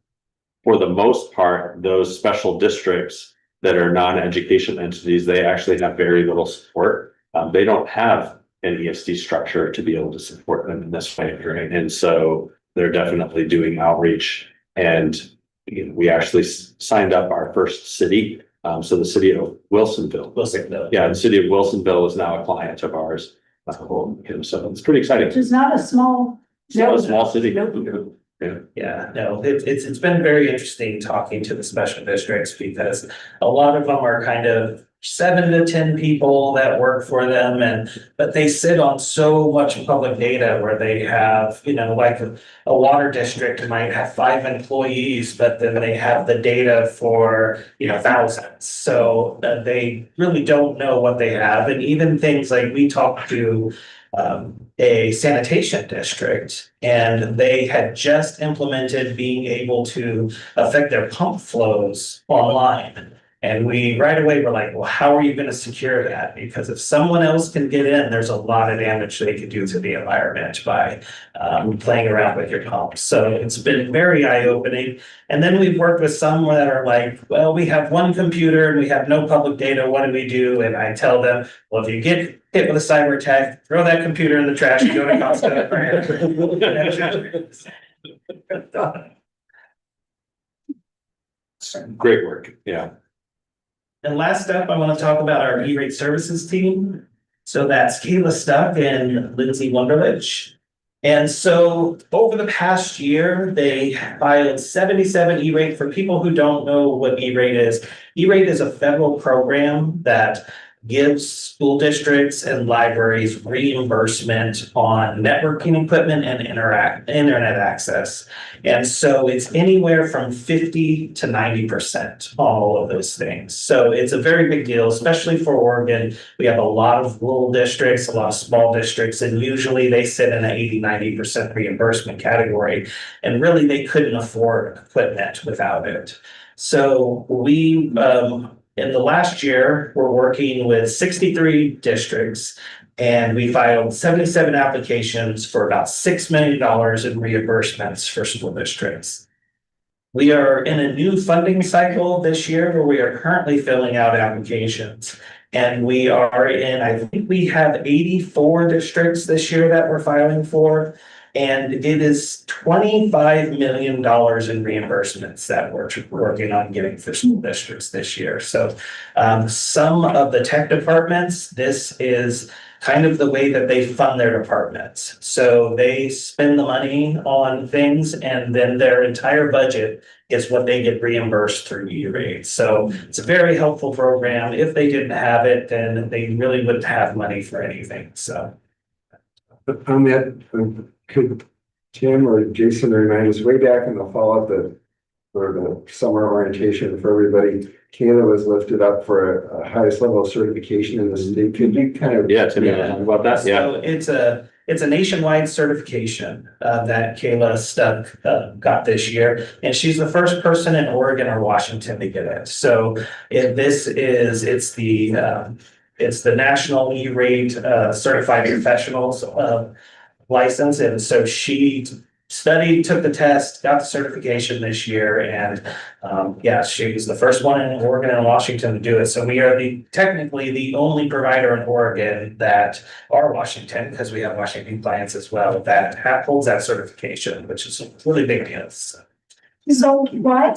for the most part, those special districts that are non-education entities, they actually have very little support. They don't have an ESD structure to be able to support them in this way. Right? And so they're definitely doing outreach. And we actually signed up our first city. So the city of Wilsonville. Yeah, the city of Wilsonville is now a client of ours. So it's pretty exciting. Which is not a small. It's not a small city. Yeah, no, it's been very interesting talking to the special districts because a lot of them are kind of 7 to 10 people that work for them but they sit on so much public data where they have, like a water district might have 5 employees, but then they have the data for, thousands. So they really don't know what they have. And even things like we talked to a sanitation district, and they had just implemented being able to affect their pump flows online. And we right away were like, well, how are you going to secure that? Because if someone else can get in, there's a lot of damage they could do to the environment by playing around with your pumps. So it's been very eye-opening. And then we've worked with some that are like, well, we have one computer and we have no public data. What do we do? And I tell them, well, if you get hit with a cyber attack, throw that computer in the trash and go to Costco. Great work. Yeah. And last up, I want to talk about our E-rate services team. So that's Kayla Stuck and Lindsay Wunderlich. And so over the past year, they filed 77 E-rate. For people who don't know what E-rate is a federal program that gives school districts and libraries reimbursement on networking equipment and internet access. And so it's anywhere from 50 to 90% on all of those things. So it's a very big deal, especially for Oregon. We have a lot of rural districts, a lot of small districts, and usually they sit in an 80-90% reimbursement category. And really they couldn't afford equipment without it. So we, in the last year, we're working with 63 districts, and we filed 77 applications for about $6 million in reimbursements for school districts. We are in a new funding cycle this year where we are currently filling out applications. And we are I think we have 84 districts this year that we're filing for. And it is $25 million in reimbursements that we're working on getting for school districts this year. So some of the tech departments, this is kind of the way that they fund their departments. So they spend the money on things, and then their entire budget is what they get reimbursed through E-rate. So it's a very helpful program. If they didn't have it, then they really wouldn't have money for anything. So. On that, could Tim or Jason remind us, way back in the fall for the summer orientation for everybody, Kayla was lifted up for a highest level of certification in the state. Could you kind of? Yeah, Tim, talk about that. So it's a nationwide certification that Kayla Stuck got this year, and she's the first person in Oregon or Washington to get it. So it's the National E-Rate Certified Professionals license. And so she studied, took the test, got the certification this year. And she was the first one in Oregon and Washington to do it. So we are technically the only provider in Oregon Washington, because we have Washington clients as well, that holds that certification, which is a really big deal. So why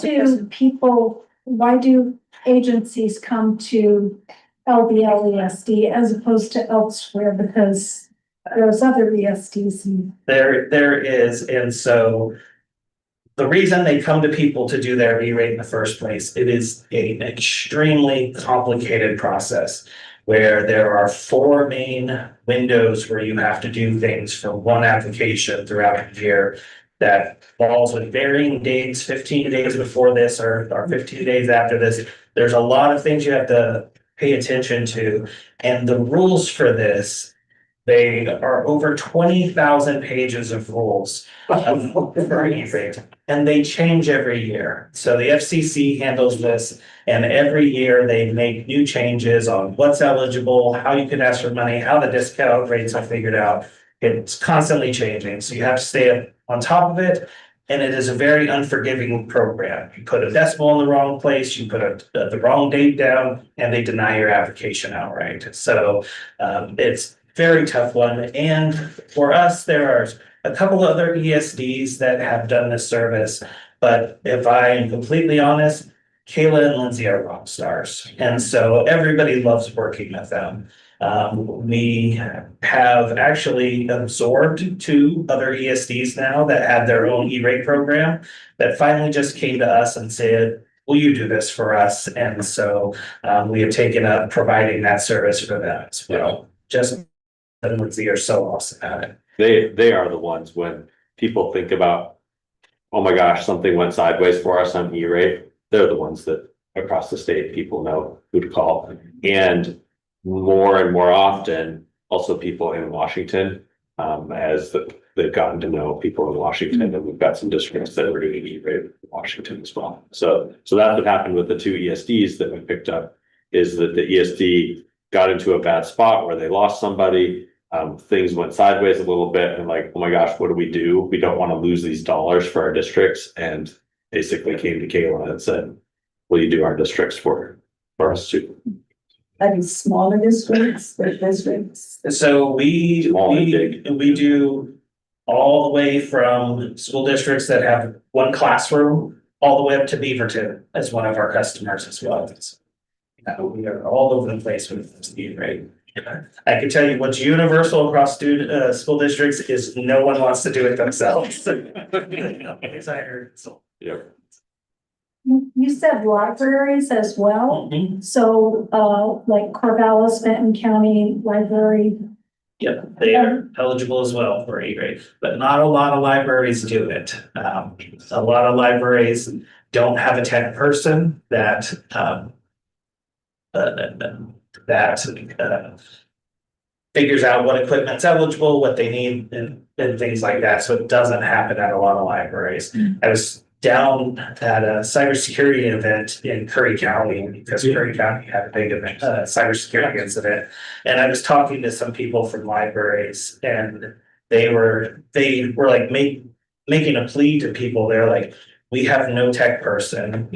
do agencies come to LBLESD as opposed to elsewhere? Because there's other ESDs. There is, and so the reason they come to people to do their E-rate in the first place, it is an extremely complicated process where there are 4 main windows where you have to do things for one application throughout the year that falls with varying dates, 15 days before this or 15 days after this. There's a lot of things you have to pay attention to, and the rules for this, they are over 20,000 pages of rules for E-rate, and they change every year. So the FCC handles this, and every year they make new changes on what's eligible, how you can ask for money, how the discount rates are figured out. It's constantly changing, so you have to stay on top of it. And it is a very unforgiving program. You put a decimal in the wrong place, you put the wrong date down, and they deny your application outright. So it's very tough one. And for us, there are a couple other ESDs that have done this service. But if I am completely honest, Kayla and Lindsay are rock stars. And so everybody loves working with them. We have actually absorbed 2 other ESDs now that have their own E-rate program that finally just came to us and said, will you do this for us? And so we have taken up providing that service for them as well. Just and Lindsay are so awesome at it. They are the ones when people think about, oh my gosh, something went sideways for us on E-rate. They're the ones that across the state, people know who to call. And more often, also people in Washington, as they've gotten to know people in Washington, and we've got some districts that are doing E-rate in Washington as well. So that's what happened with the 2 ESDs that we picked up, is that the ESD got into a bad spot where they lost somebody. Things went sideways a little bit, and like, oh my gosh, what do? We don't want to lose these dollars for our districts, and basically came to Kayla and said, will you do our districts for us too? Are these smaller districts, big districts? So we do all the way from school districts that have 1 classroom, all the way up to Beaverton as one of our customers as well. So, we are all over the place with this E-rate. I can tell you what's universal across school districts is no one wants to do it themselves. As I heard, so. Yeah. You said libraries as well, Mhm. so, like Corvallis, Benton County Library. Yeah, they are eligible as well for E-rate, but not a lot of libraries do it. A lot of libraries don't have a tech person that figures out what equipment's eligible, what they need, and things like that. So it doesn't happen at a lot of libraries. I was down at a cybersecurity event in Curry County because Curry County had a big event, cybersecurity incident. And I was talking to some people from libraries, and they were like making a plea to people. They're like, we have no tech person,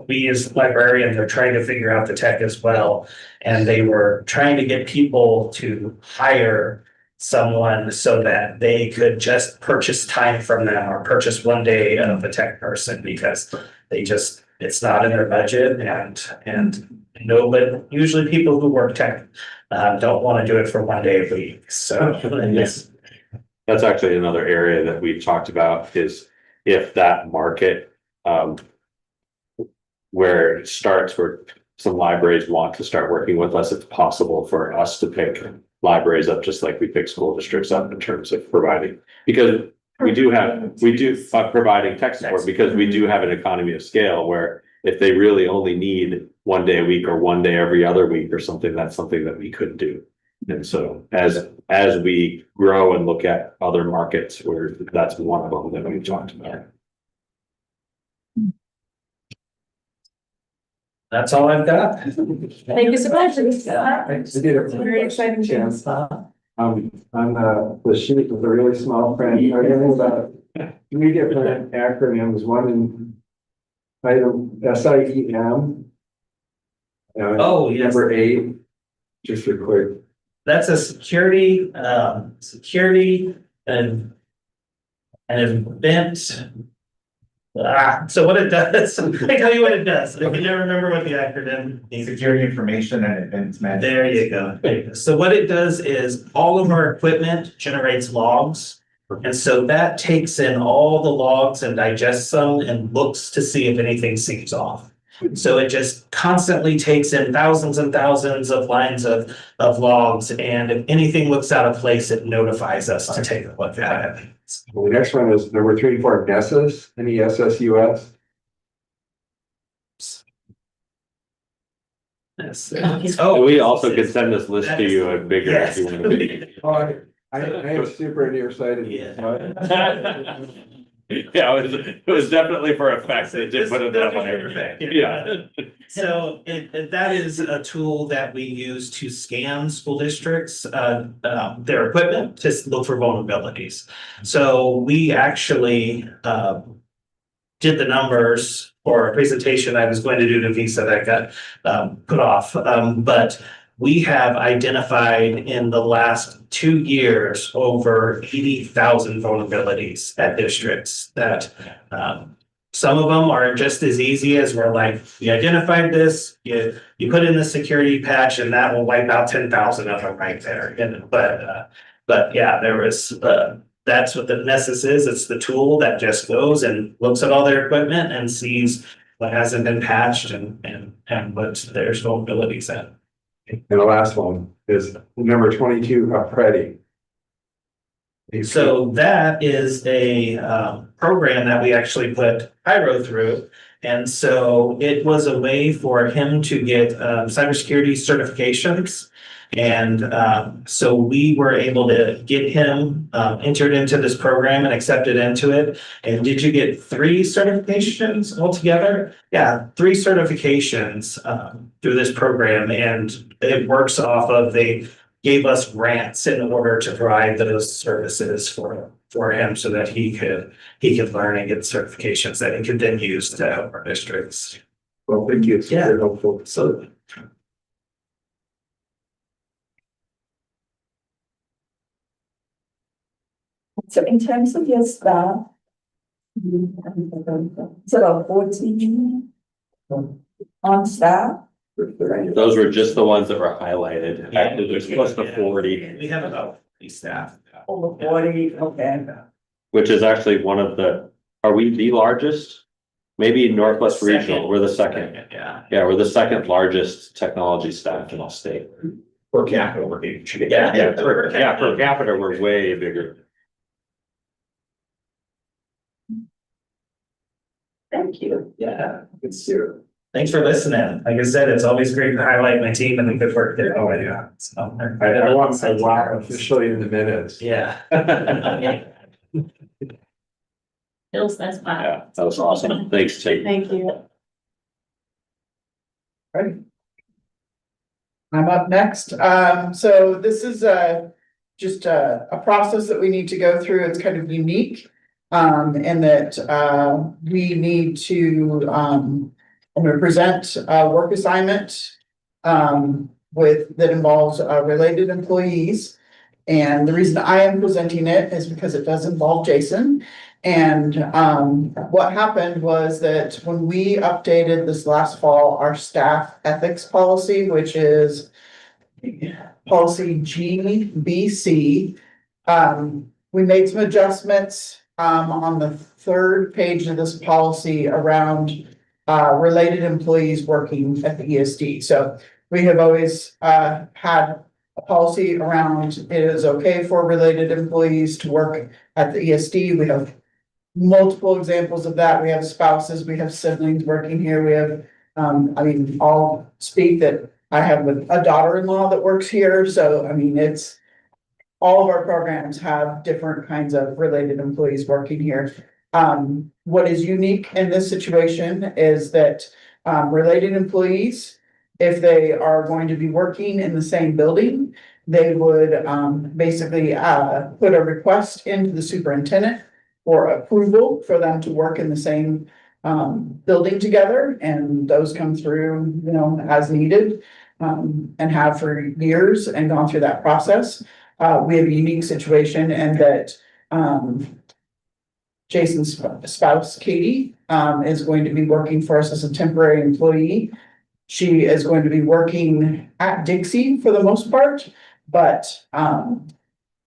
we as librarians are trying to figure out the tech as well. And they were trying to get people to hire someone so that they could just purchase time from them or purchase 1 day of a tech person because it's not in their budget and nobody, usually people who work tech don't want to do it for 1 day a week. So yes. That's actually another area that we've talked about, is if that market, where it starts, where some libraries want to start working with us, it's possible for us to pick libraries up just like we pick school districts up in terms of providing, because providing tech support, because we do have an economy of scale where if they really only need 1 day a week or 1 day every other week or something, that's something that we could do. And so as we grow and look at other markets, where that's one of them that we've talked about. That's all I've got. Thank you so much. Very exciting chance. On the sheet with a really small print, I know about 3 different acronyms, one in item SIEM. Oh, yes. Number 8, just a quick. That's a security and an event. So what it does, I tell you what it does. I can never remember what the acronym means. Security information and events management. There you go. So what it does is all of our equipment generates logs. And so that takes in all the logs and digests them and looks to see if anything seems off. So it just constantly takes in thousands and thousands of lines of logs. And if anything looks out of place, it notifies us to take a look at it. Well, the next one is number 3 and 4, NESSUS, NESSUS. Oh, We also could send this list to you and bigger if you want to be. Oh, I am super nearsighted. Yeah. Yeah, it was definitely for effect. They did put it that way. Yeah. So that is a tool that we use to scan school districts, their equipment to look for vulnerabilities. So we actually did the numbers for a presentation I was going to do to Visa that got put off. But we have identified in the last 2 years over 80,000 vulnerabilities at districts that, some of them are just as easy as we're like, we identified this, you put in the security patch and that will wipe out 10,000 of them right there. And, but yeah, there was, that's what the Nessus is. It's the tool that just goes and looks at all their equipment and sees what hasn't been patched and what there's vulnerabilities in. And the last one is number 22, Freddy. So that is a program that we actually put Pyro through. And so it was a way for him to get cybersecurity certifications. And so we were able to get him entered into this program and accepted into it. And did you get 3 certifications altogether? Yeah, 3 certifications through this program. And it works off of, they gave us grants in order to provide those services for him so that he could learn and get certifications that he could then use to help our districts. Well, thank you. It's Yeah. very helpful. So So in terms of your staff, it's about 14 on staff. Those were just the ones that were highlighted. Actually, there's close to 40, we have about 40 staff. Over 40, okay. which is actually one of the, are we the largest? Maybe Northwest Second. Regional, we're the second. Yeah. Yeah, we're the second largest technology staff in the state. Per capita, we're huge. Yeah, per capita, we're way bigger. Thank you. Yeah. It's zero. Thanks for listening. Like I said, it's always great to highlight my team and the good work they're doing. Yeah. So, I want my wow officially in the minutes. Yeah. Feels nice. Yeah, that was awesome. Thanks, Tate. Thank you. Right. I'm up next. So this is just a process that we need to go through. It's kind of unique. In that we need to I'm gonna present a work assignment that involves related employees. And the reason I am presenting it is because it does involve Jason. And what happened was that when we updated this last fall, our staff ethics policy, which is policy GBC, we made some adjustments on the 3rd page of this policy around related employees working at the ESD. So we have always had a policy around it is okay for related employees to work at the ESD. We have multiple examples of that. We have spouses, we have siblings working here. We have, I'll speak that I have a daughter-in-law that works here. So, it's all of our programs have different kinds of related employees working here. What is unique in this situation is that related employees, if they are going to be working in the same building, they would basically put a request into the superintendent for approval for them to work in the same building together, and those come through, as needed, and have for years and gone through that process. We have a unique situation and that Jason's spouse, Katie, is going to be working for us as a temporary employee. She is going to be working at Dixie for the most part, but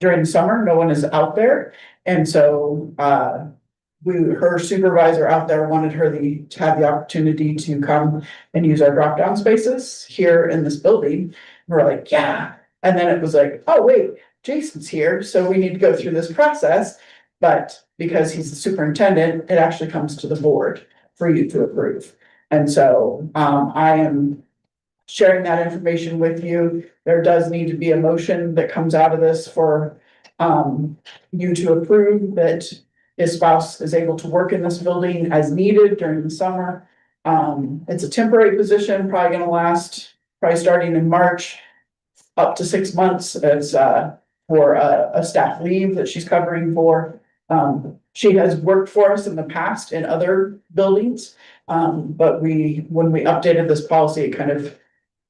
during the summer, no one is out there. And so her supervisor out there wanted her to have the opportunity to come and use our drop-down spaces here in this building. We're like, yeah. And then it was like, oh, wait, Jason's here, so we need to go through this process. But because he's the superintendent, it actually comes to the board for you to approve. And so I am sharing that information with you. There does need to be a motion that comes out of this for you to approve that his spouse is able to work in this building as needed during the summer. It's a temporary position, probably gonna last, probably starting in March, up to 6 months as for a staff leave that she's covering for. She has worked for us in the past in other buildings. But when we updated this policy, it kind of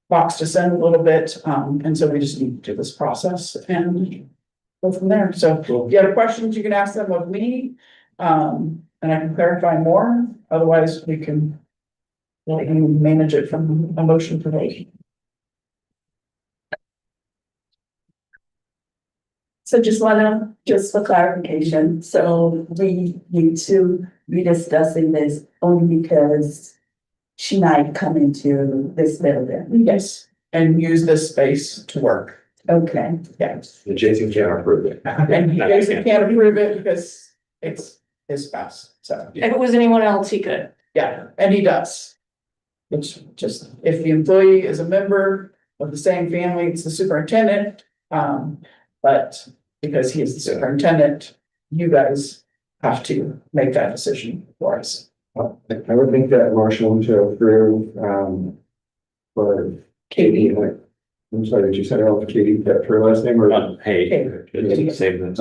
boxed us in a little bit, and so we just need to do this process and go from there. So if you have questions, you can ask them of me, and I can clarify more. Otherwise, we can let you manage it from a motion for me. So just for clarification, so we need to be discussing this only because she might come into this building. Yes, and use this space to work. Okay, Yes. And Jason can't approve it. And Jason can't approve it because it's his spouse, so, If it was anyone else, he could. yeah, and he does. Which just, if the employee is a member of the same family, it's the superintendent, but because he is the superintendent, you guys have to make that decision for us. I would think that motion to approve, for Katie, I'm sorry, did you say her Katie, that her last name or? Hey, Okay. it's same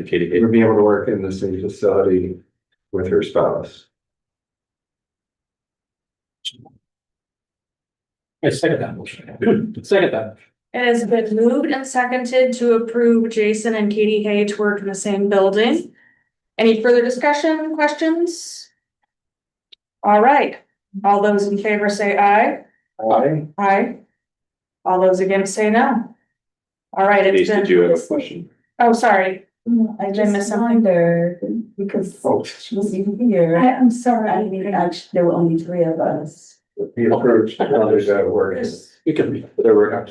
Katie. Would be able to work in the same facility with her spouse. I second that motion. Second that. It has been moved and seconded to approve Jason and Katie Hay to work in the same building. Any further discussion, questions? All right, all those in favor say aye. Aye. Aye. All those against say no. All right, it's Denise, did you been, have a question? oh, sorry. I Did I miss just something? wondered, because Oh. she was even here, I'm sorry. I mean, actually, there were only three of us. He approved, others that work. You can. There were.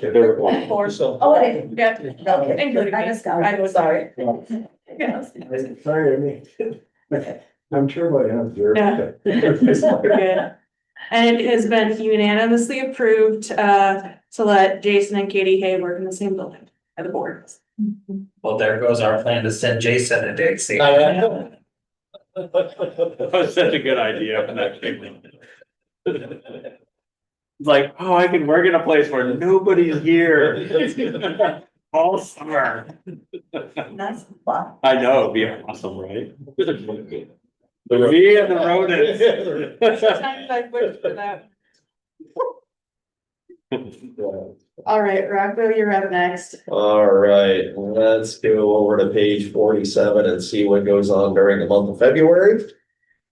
Four. So. Oh, I Yeah. okay, Including I me. just got, sorry. Yeah. Sorry, I mean, I'm sure I answered. Yeah. We're good. And it has been unanimously approved, to let Jason and Katie Hay work in the same building at the board. Well, there goes our plan to send Jason to Dixie. That was such a good idea when that came in. It's like, oh, I can work in a place where nobody's here. All summer. Nice spot. I know, it'd be awesome, right? Me and the rodents. Sometimes I wish for that. All right, Rocco, you're up next. All right, let's go over to page 47 and see what goes on during the month of February.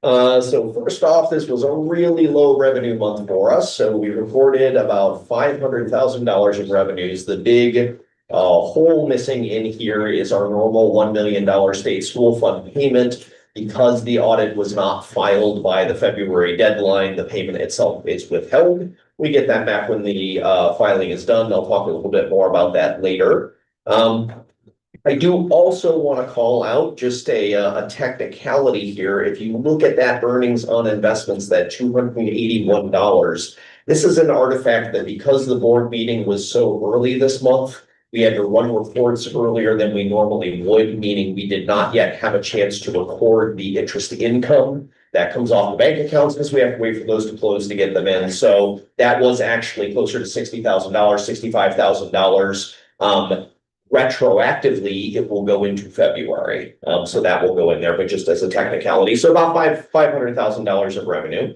So first off, this was a really low revenue month for us, so we recorded about $500,000 in revenues. The big hole missing in here is our normal $1 million state school fund payment. Because the audit was not filed by the February deadline, the payment itself is withheld. We get that back when the filing is done. I'll talk a little bit more about that later. I do also want to call out just a technicality here. If you look at that earnings on investments, that $281, this is an artifact that because the board meeting was so early this month, we had to run reports earlier than we normally would, meaning we did not yet have a chance to record the interest income that comes off the bank accounts because we have to wait for those to close to get them in. So that was actually closer to $60,000, $65,000. Retroactively, it will go into February. So that will go in there, but just as a technicality. So about $500,000 of revenue.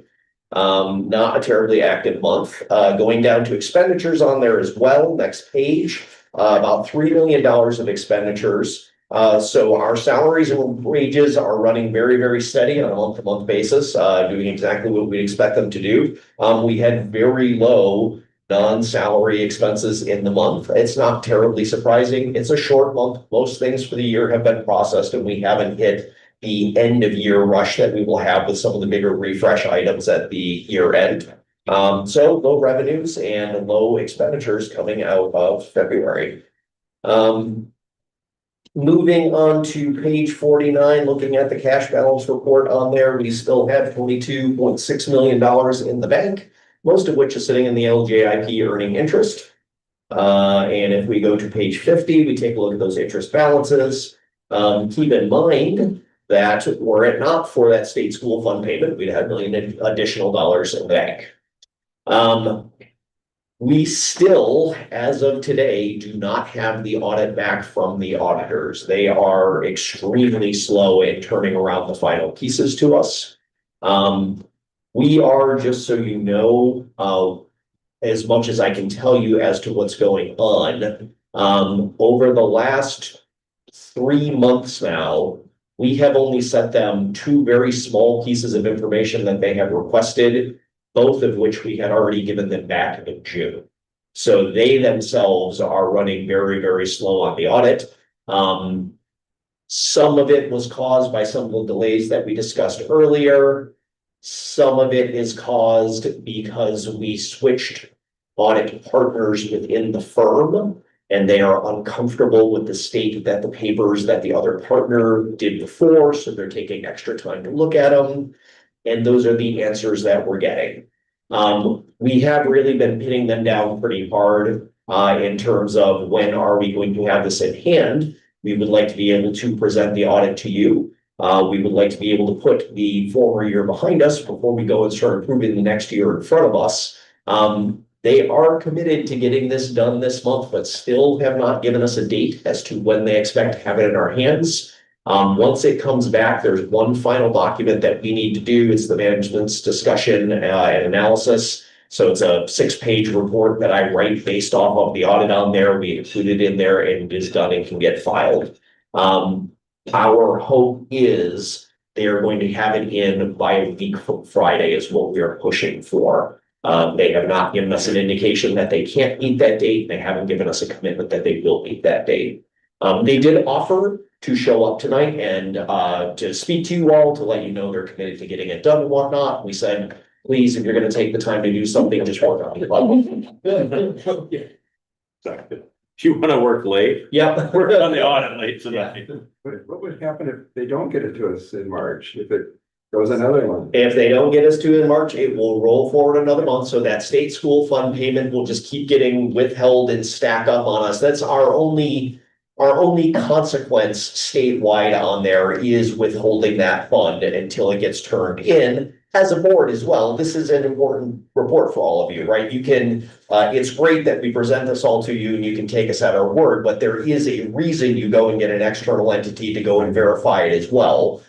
Not a terribly active month. Going down to expenditures on there as well. Next page. About $3 million of expenditures. So our salaries and wages are running very, very steady on a month-to-month basis, doing exactly what we'd expect them to do. We had very low non-salary expenses in the month. It's not terribly surprising. It's a short month. Most things for the year have been processed and we haven't hit the end of year rush that we will have with some of the bigger refresh items at the year end. So low revenues and low expenditures coming out of February. Moving on to page 49, looking at the cash balance report on there, we still have $22.6 million in the bank, most of which is sitting in the LJIP earning interest. And if we go to page 50, we take a look at those interest balances. Keep in mind that were it not for that state school fund payment, we'd have $1 million additional dollars in the bank. We still, as of today, do not have the audit back from the auditors. They are extremely slow in turning around the final pieces to us. We are, just so you know, as much as I can tell you as to what's going on. Over the last 3 months now, we have only sent them two very small pieces of information that they have requested, both of which we had already given them back in June. So they themselves are running very, very slow on the audit. Some of it was caused by some of the delays that we discussed earlier. Some of it is caused because we switched audit partners within the firm, and they are uncomfortable with the state that the papers that the other partner did before, so they're taking extra time to look at them. And those are the answers that we're getting. We have really been pinning them down pretty hard in terms of when are we going to have this in hand. We would like to be able to present the audit to you. We would like to be able to put the former year behind us before we go and start improving the next year in front of us. They are committed to getting this done this month, but still have not given us a date as to when they expect to have it in our hands. Once it comes back, there's one final document that we need to do. It's the management's discussion and analysis. So it's a 6-page report that I write based off of the audit on there. We include it in there and it is done and can get filed. Our hope is they are going to have it in by a week from Friday is what we are pushing for. They have not given us an indication that they can't meet that date. They haven't given us a commitment that they will meet that date. They did offer to show up tonight and to speak to you all, to let you know they're committed to getting it done and whatnot. We said, please, if you're gonna take the time to do something, just work on it. Exactly. If you wanna work late, Yep. work on the audit late tonight. What would happen if they don't get it to us in March, if it goes another one? If they don't get us to in March, it will roll forward another month, so that state school fund payment will just keep getting withheld and stack up on us. That's our only consequence statewide on there is withholding that fund until it gets turned in. As a board as well, this is an important report for all of you, right? You can, it's great that we present this all to you and you can take us at our word, but there is a reason you go and get an external entity to go and verify it as well.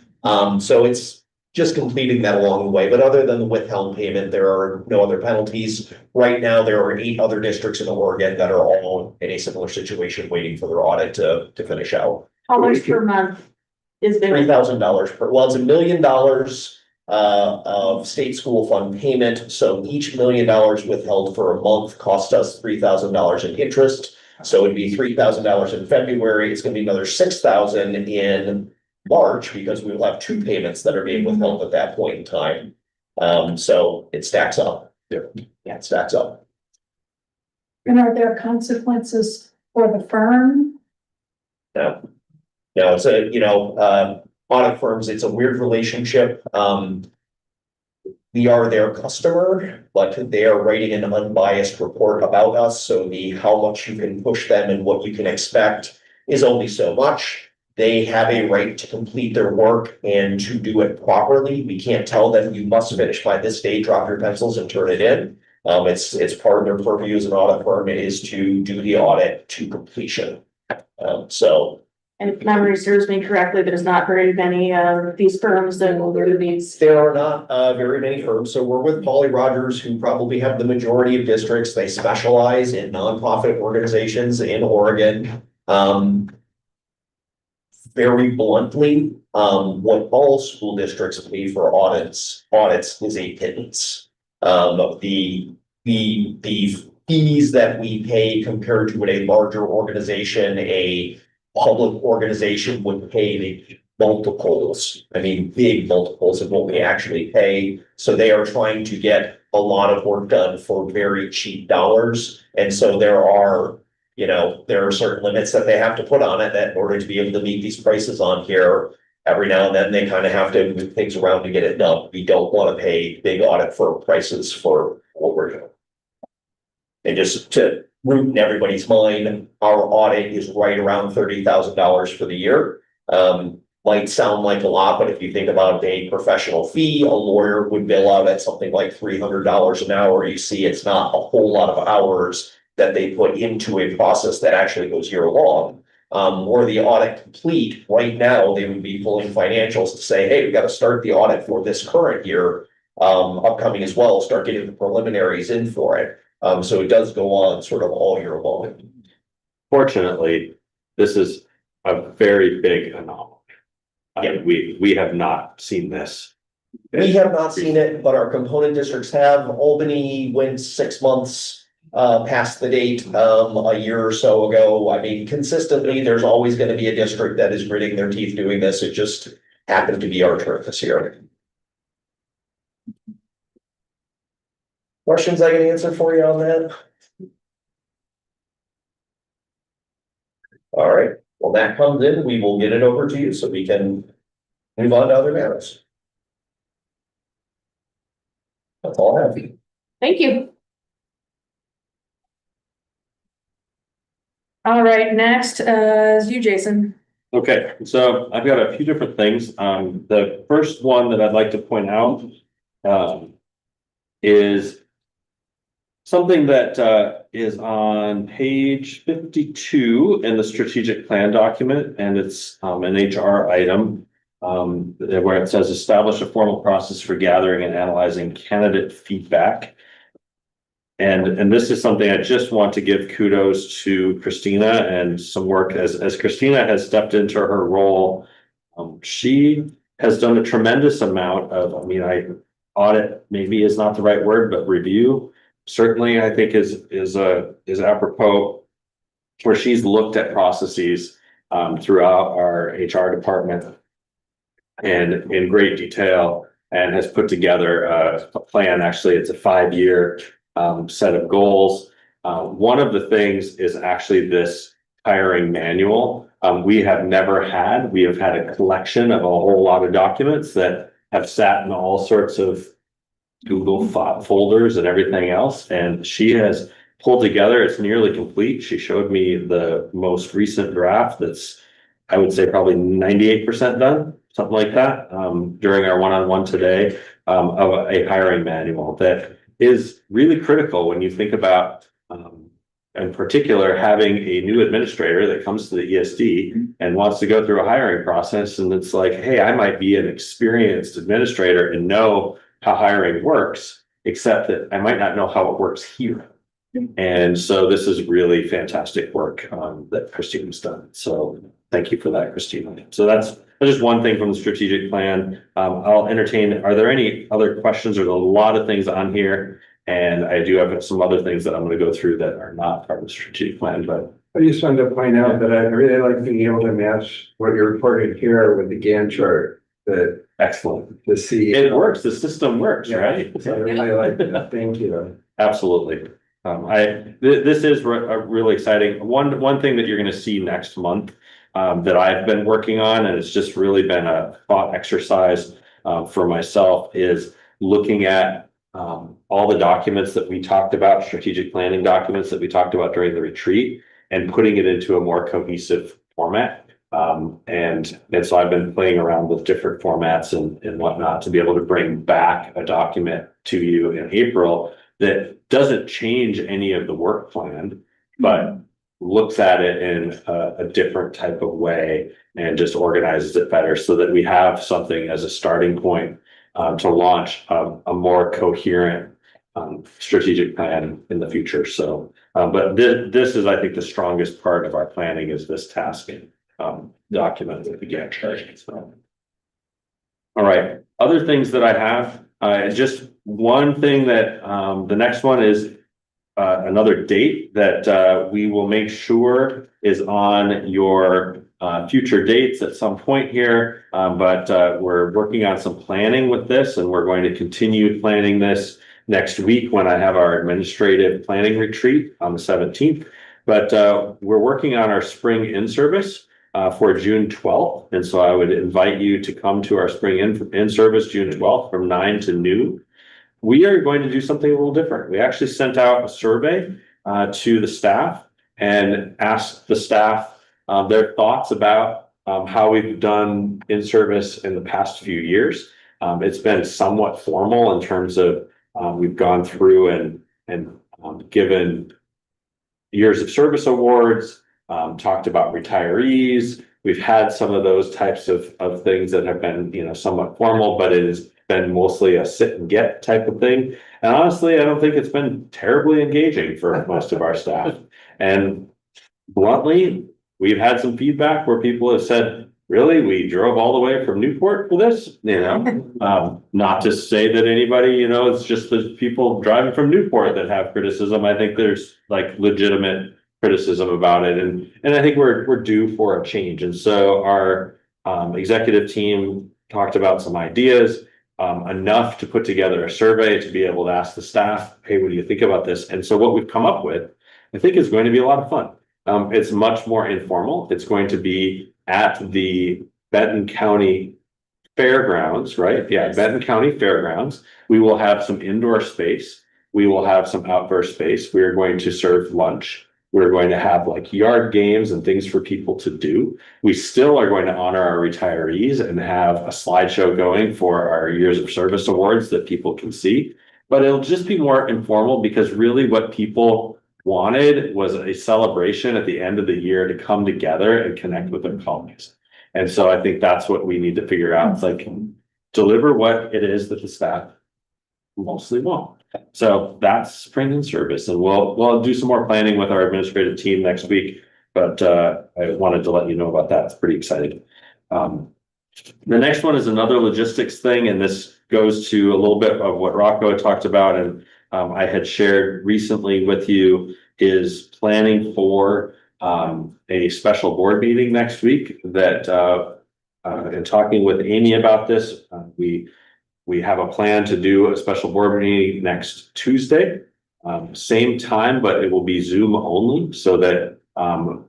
So it's just completing that along the way, but other than the withheld payment, there are no other penalties. Right now, there are 8 other districts in Oregon that are all in a similar situation, waiting for their audit to finish out. How much per month is there? $3,000 per, well, it's $1 million of state school fund payment. So each $1 million withheld for a month cost us $3,000 in interest. So it'd be $3,000 in February. It's gonna be another $6,000 in March because we will have 2 payments that are being withheld at that point in time. So it stacks up. Yeah, it stacks up. And are there consequences for the firm? No, it's a, audit firms, it's a weird relationship. We are their customer, but they are writing an unbiased report about us. So how much you can push them and what you can expect is only so much. They have a right to complete their work and to do it properly. We can't tell them you must finish by this date, drop your pencils and turn it in. It's part of their purview as an audit firm is to do the audit to completion. And if memory serves me correctly, there's not very many of these firms that will do these. There are not very many firms. So we're with Polly Rogers, who probably have the majority of districts. They specialize in nonprofit organizations in Oregon. Very bluntly, what all school districts pay for audits is a pittance. The fees that we pay compared to what a larger organization, a public organization would pay the multiples, big multiples of what we actually pay. So they are trying to get a lot of work done for very cheap dollars. And so there are certain limits that they have to put on it that in order to be able to meet these prices on here, every now and then they kind of have to move things around to get it done. We don't want to pay big audit firm prices for what we're doing. And just to root in everybody's mind, our audit is right around $30,000 for the year. Might sound like a lot, but if you think about a professional fee, a lawyer would bill out at something like $300 an hour. You see, it's not a whole lot of hours that they put into a process that actually goes year long. Were the audit complete right now, they would be pulling financials to say, hey, we got to start the audit for this current year, upcoming as well, start getting the preliminaries in for it. So it does go on sort of all year long. Fortunately, this is a very big anomaly. Yeah. We have not seen this. We have not seen it, but our component districts have. Albany went 6 months past the date a year or so ago. I mean, consistently, there's always going to be a district that is gritting their teeth doing this. It just happened to be our turn this year. Questions I can answer for you on that? All right, well, that comes in, we will get it over to you so we can move on to other matters. That's all I have. Thank you. All right, next is you, Jason. Okay, so I've got a few different things. The first one that I'd like to point out is something that is on page 52 in the strategic plan document, and it's an HR item where it says establish a formal process for gathering and analyzing candidate feedback. And this is something I just want to give kudos to Christina and some work as Christina has stepped into her role. She has done a tremendous amount of, I mean, audit maybe is not the right word, but review certainly I think is apropos, where she's looked at processes throughout our HR department and in great detail, and has put together a plan. Actually, it's a 5-year set of goals. One of the things is actually this hiring manual. We have had a collection of a whole lot of documents that have sat in all sorts of Google folders and everything else. And she has pulled together, it's nearly complete. She showed me the most recent draft that's, I would say, probably 98% done, something like that, during our one-on-one today, of a hiring manual that is really critical when you think about, in particular, having a new administrator that comes to the ESD and wants to go through a hiring process. And it's like, hey, I might be an experienced administrator and know how hiring works, except that I might not know how it works here. And so this is really fantastic work that Christina's done. So thank you for that, Christina. So that's just one thing from the strategic plan. I'll entertain, are there any other questions? There's a lot of things on here, and I do have some other things that I'm going to go through that are not part of the strategic plan, but I just wanted to point out that I really like being able to match what you're reporting here with the Gantt chart, that excellent. to see. It works, the system works, right? So I really like that. Thank you. Absolutely. This is really exciting. One thing that you're going to see next month that I've been working on, and it's just really been a thought exercise for myself, is looking at all the documents that we talked about, strategic planning documents that we talked about during the retreat, and putting it into a more cohesive format. And so I've been playing around with different formats and whatnot to be able to bring back a document to you in April that doesn't change any of the work plan, but looks at it in a different type of way and just organizes it better so that we have something as a starting point to launch a more coherent strategic plan in the future. So, but this is, I think, the strongest part of our planning is this tasking document that we get charged. So, all right, other things that I have, just one thing that the next one is another date that we will make sure is on your future dates at some point here. But we're working on some planning with this, and we're going to continue planning this next week when I have our administrative planning retreat on the 17th. But we're working on our spring in-service for June 12th. And so I would invite you to come to our spring in-service June 12th from 9 to noon. We are going to do something a little different. We actually sent out a survey to the staff and asked the staff their thoughts about how we've done in-service in the past few years. It's been somewhat formal in terms of we've gone through and given years of service awards, talked about retirees. We've had some of those types of things that have been, somewhat formal, but it is been mostly a sit and get type of thing. And honestly, I don't think it's been terribly engaging for most of our staff. And bluntly, we've had some feedback where people have said, really, we drove all the way from Newport for this, you know? Not to say that anybody, you know, it's just the people driving from Newport that have criticism. I think there's like legitimate criticism about it. And I think we're due for a change. And so our executive team talked about some ideas, enough to put together a survey to be able to ask the staff, hey, what do you think about this? And so what we've come up with, I think is going to be a lot of fun. It's much more informal. It's going to be at the Benton County Fairgrounds, right? Yeah, Benton County Fairgrounds. We will have some indoor space. We will have some outdoor space. We are going to serve lunch. We're going to have like yard games and things for people to do. We still are going to honor our retirees and have a slideshow going for our years of service awards that people can see. But it'll just be more informal because really what people wanted was a celebration at the end of the year to come together and connect with their colleagues. And so I think that's what we need to figure out. It's like deliver what it is that the staff mostly want. So that's spring in service, and we'll do some more planning with our administrative team next week. But I wanted to let you know about that. It's pretty exciting. The next one is another logistics thing, and this goes to a little bit of what Rocco talked about, and I had shared recently with you is planning for a special board meeting next week that in talking with Amy about this, we have a plan to do a special board meeting next Tuesday, same time, but it will be Zoom only so that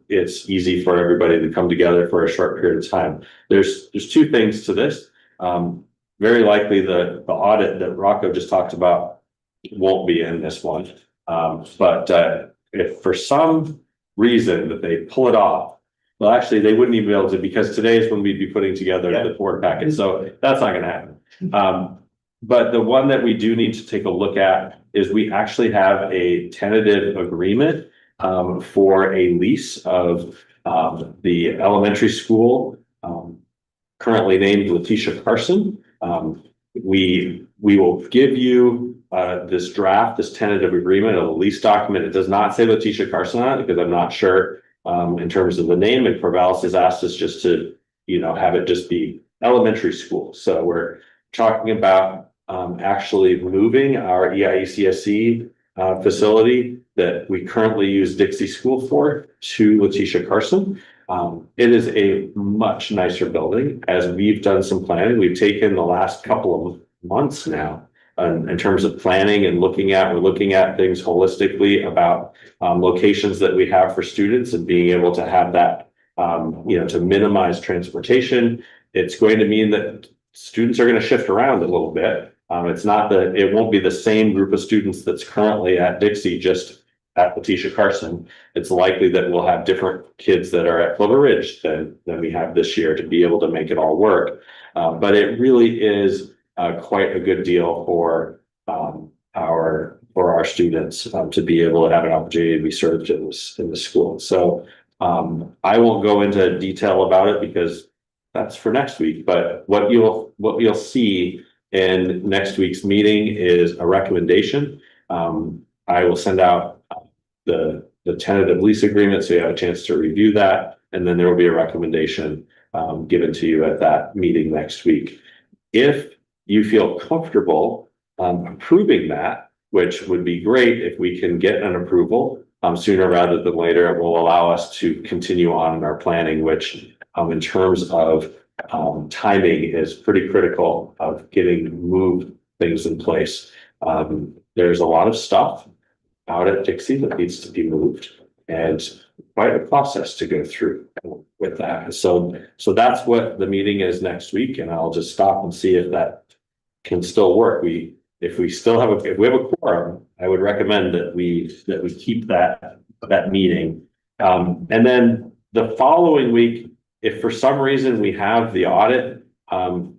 it's easy for everybody to come together for a short period of time. There's two things to this. Very likely the audit that Rocco just talked about won't be in this one. But if for some reason that they pull it off, well, actually they wouldn't even be able to, because today is when we'd be putting together the board packet. So that's not going to happen. But the one that we do need to take a look at is we actually have a tentative agreement for a lease of the elementary school, currently named Letitia Carson. We will give you this draft, this tentative agreement, a lease document. It does not say Letitia Carson on it because I'm not sure in terms of the name, and Corvallis has asked us just to, you know, have it just be elementary school. So we're talking about actually moving our EIECSE facility that we currently use Dixie School for to Letitia Carson. It is a much nicer building. As we've done some planning, we've taken the last couple of months now in terms of planning and we're looking at things holistically about locations that we have for students and being able to have that, you know, to minimize transportation. It's going to mean that students are going to shift around a little bit. It won't be the same group of students that's currently at Dixie, just at Letitia Carson. It's likely that we'll have different kids that are at Clover Ridge than we have this year to be able to make it all work. But it really is quite a good deal for our students to be able to have an opportunity to be served in the school. So I won't go into detail about it because that's for next week. But what you'll see in next week's meeting is a recommendation. I will send out the tentative lease agreement so you have a chance to review that, and then there will be a recommendation given to you at that meeting next week. If you feel comfortable approving that, which would be great if we can get an approval sooner rather than later, it will allow us to continue on in our planning, which in terms of timing is pretty critical of getting moved things in place. There's a lot of stuff out at Dixie that needs to be moved, and quite a process to go through with that. So that's what the meeting is next week, and I'll just stop and see if that can still work. If we have a quorum, I would recommend that we keep that meeting. And then the following week, if for some reason we have the audit and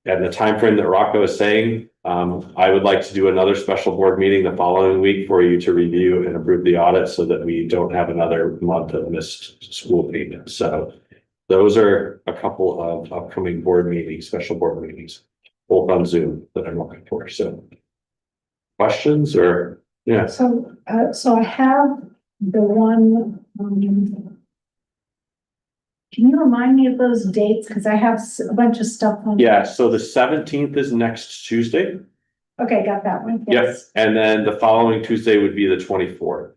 the time frame that Rocco is saying, I would like to do another special board meeting the following week for you to review and approve the audit so that we don't have another month of missed school payments. So those are a couple of upcoming board meetings, special board meetings. both on Zoom that I'm looking for, so. Questions or, yeah, So, so I have the one, can you remind me of those dates? Cause I have a bunch of stuff on. yeah, so the 17th is next Tuesday. Okay, got that one. Yep, Yes. and then the following Tuesday would be the 24th.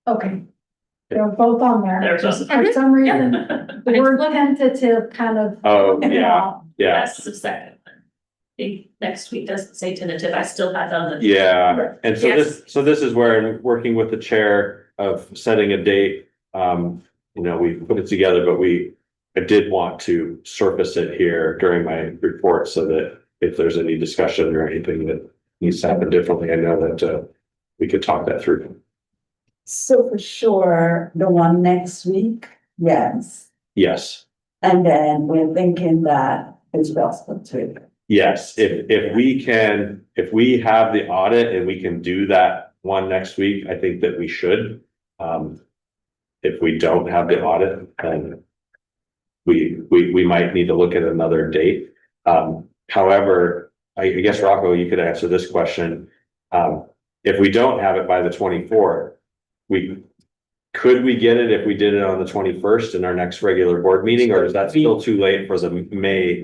Okay. They're both on there. They're Just both- for some reason, the word tentative kind of. Oh, yeah, yeah, That's the second. Next week doesn't say tentative, I still have on the. yeah, and so Yes. this is where I'm working with the chair of setting a date. You know, we put it together, but I did want to surface it here during my report so that if there's any discussion or anything that needs to happen differently, I know that, we could talk that through. So for sure, the one next week, yes. Yes, And then we're thinking that it's gospel too. yes, if we have the audit and we can do that one next week, I think that we should. If we don't have the audit, then we might need to look at another date. However, I guess Rocco, you could answer this question. If we don't have it by the 24th, could we get it if we did it on the 21st in our next regular board meeting, or is that still too late for the May?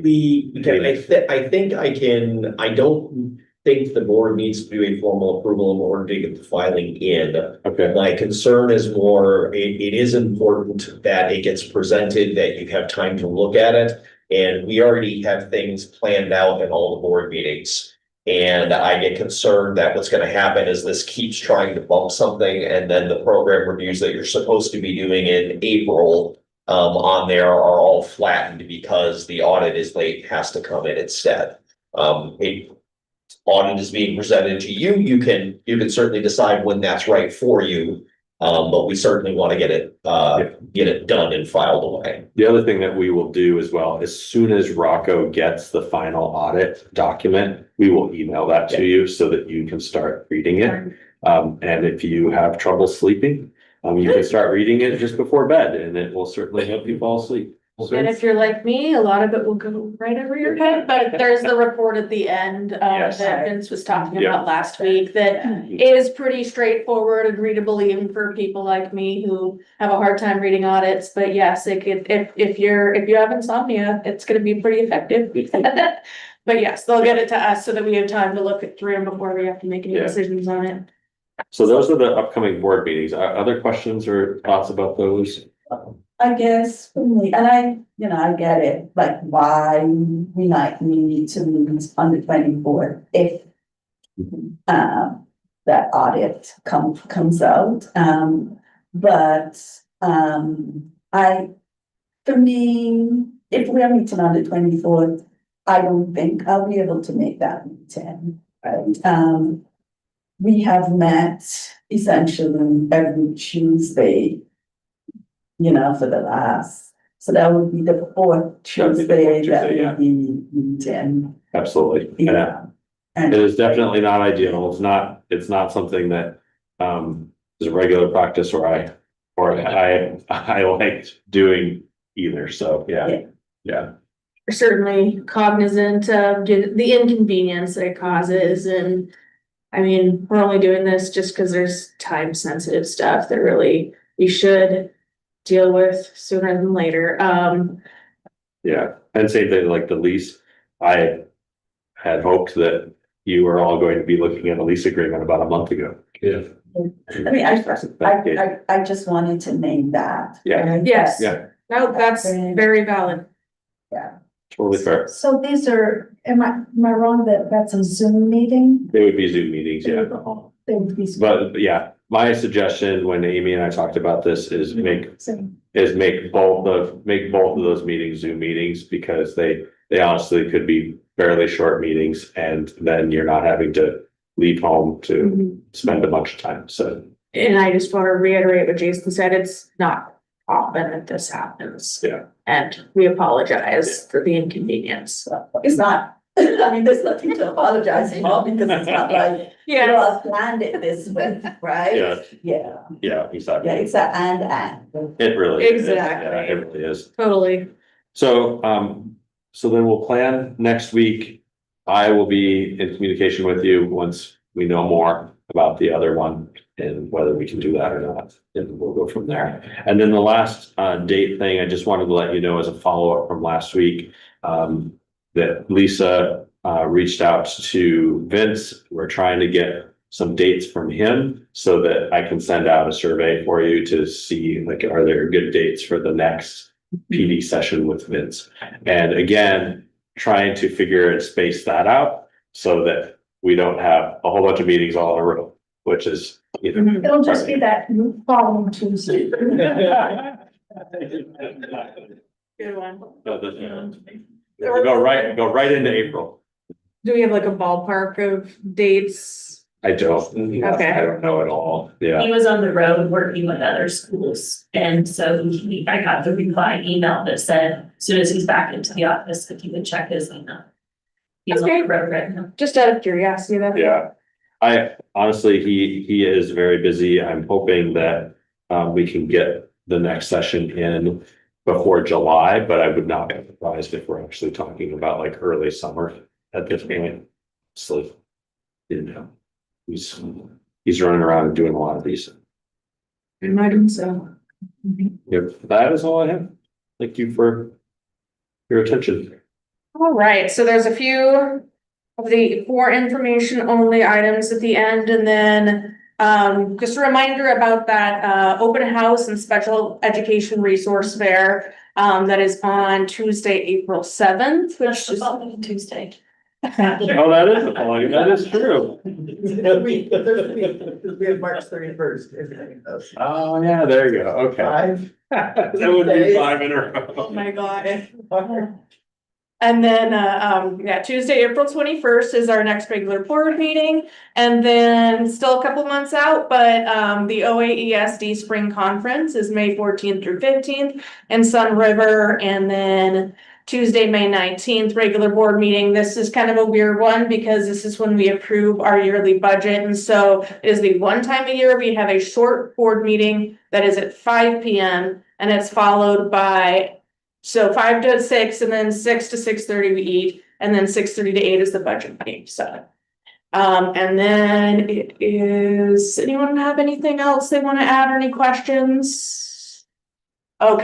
I think I don't think the board needs to do a formal approval in order to get the filing in. Okay, My concern is more, it is important that it gets presented, that you have time to look at it. And we already have things planned out in all the board meetings. And I get concerned that what's gonna happen is this keeps trying to bump something, and then the program reviews that you're supposed to be doing in April on there are all flattened because the audit is late, has to come in instead. Audit is being presented to you, you can certainly decide when that's right for you. But we certainly want to get it done and filed away. the other thing that we will do as well, as soon as Rocco gets the final audit document, we will email that to you so that you can start reading it. And if you have trouble sleeping, you can start reading it just before bed, and it will certainly help you fall asleep. And if you're like me, a lot of it will go right over your head, but there's the report at the end, Yes. that Vince was talking Yeah. about last week that is pretty straightforward and readable even for people like me who have a hard time reading audits. But yes, if you have insomnia, it's gonna be pretty effective. But yes, they'll get it to us so that we have time to look it through before we have to make any Yeah. decisions on it. So those are the upcoming board meetings. Other questions or thoughts about those? I guess for me, and I get it, like why we might need to meet on the 24th if that audit comes out. For me, if we are meeting on the 24th, I don't think I'll be able to make that meeting, right? We have met essentially every Tuesday, for the last, so that would be the fourth That would be the fourth Tuesday that Tuesday, yeah. would be meeting. Absolutely. Yeah. It is definitely not ideal. It's not something that is a regular practice or I liked doing either. So, yeah. We're certainly cognizant of the inconvenience that it causes, and I mean, we're only doing this just because there's time sensitive stuff that really we should deal with sooner than later. Yeah, and same thing like the lease. I had hoped that you were all going to be looking at a lease agreement about a month ago. Yeah. I mean, I just wanted to name that. Yeah. right? Yes. Yeah. No, that's very valid. Yeah. Totally fair. So these are, am I wrong that that's a Zoom meeting? They would be Zoom meetings, yeah. They would be. But yeah, my suggestion when Amy and I talked about this is make both of those meetings Zoom meetings, because they honestly could be fairly short meetings, and then you're not having to leave home to spend a bunch of time, so. And I just want to reiterate what Jason said, it's not often that this happens. Yeah. And we apologize for the inconvenience. It's not, I mean, there's nothing to apologize for because it's not like, I planned it this way, right? Yeah. Yeah, Yeah, exactly. yeah, it's a and. It really is. Exactly. Yeah, it really is. Totally. So, so then we'll plan next week. I will be in communication with you once we know more about the other one and whether we can do that or not, and we'll go from there. And then the last date thing, I just wanted to let you know as a follow-up from last week, that Lisa reached out to Vince. We're trying to get some dates from him so that I can send out a survey for you to see, like, are there good dates for the next PD session with Vince? And again, trying to figure and space that out so that we don't have a whole bunch of meetings all in a row, which is, you know. It'll just be that following Tuesday. Good one. We'll go right into April. Do we have like a ballpark of dates? I don't. Okay. I don't know at all. Yeah. He was on the road working with other schools, and so I got the reply email that said, as soon as he's back into the office, that he would check his email. He's on the road right now. Just out of curiosity, then. Yeah. I honestly, he is very busy. I'm hoping that we can get the next session in before July, but I would not be surprised if we're actually talking about like early summer at this point. So, you know, he's running around and doing a lot of these. Imagine so. Yep, that is all I have. Thank you for your attention. All right, so there's a few of the for information only items at the end, and then just a reminder about that open house and special education resource fair that is on Tuesday, April 7th, which That's the is following Tuesday. Oh, that is the following. That is true. We have March 31st. Oh, yeah, there you go. Okay. Five. That would be 5 in a row. oh my god. And then, yeah, Tuesday, April 21st is our next regular board meeting. And then still a couple months out, but, the OAESD Spring Conference is May 14th through 15th in Sun River. And then Tuesday, May 19th, regular board meeting. This is kind of a weird one because this is when we approve our yearly budget. And so it is the one time a year we have a short board meeting that is at 5 p.m. and it's followed by 5 to 6, and then 6 to 6:30 we eat, and then 6:30 to 8 is the budget meeting, so. And then it is, anyone have anything else they want to add or any questions?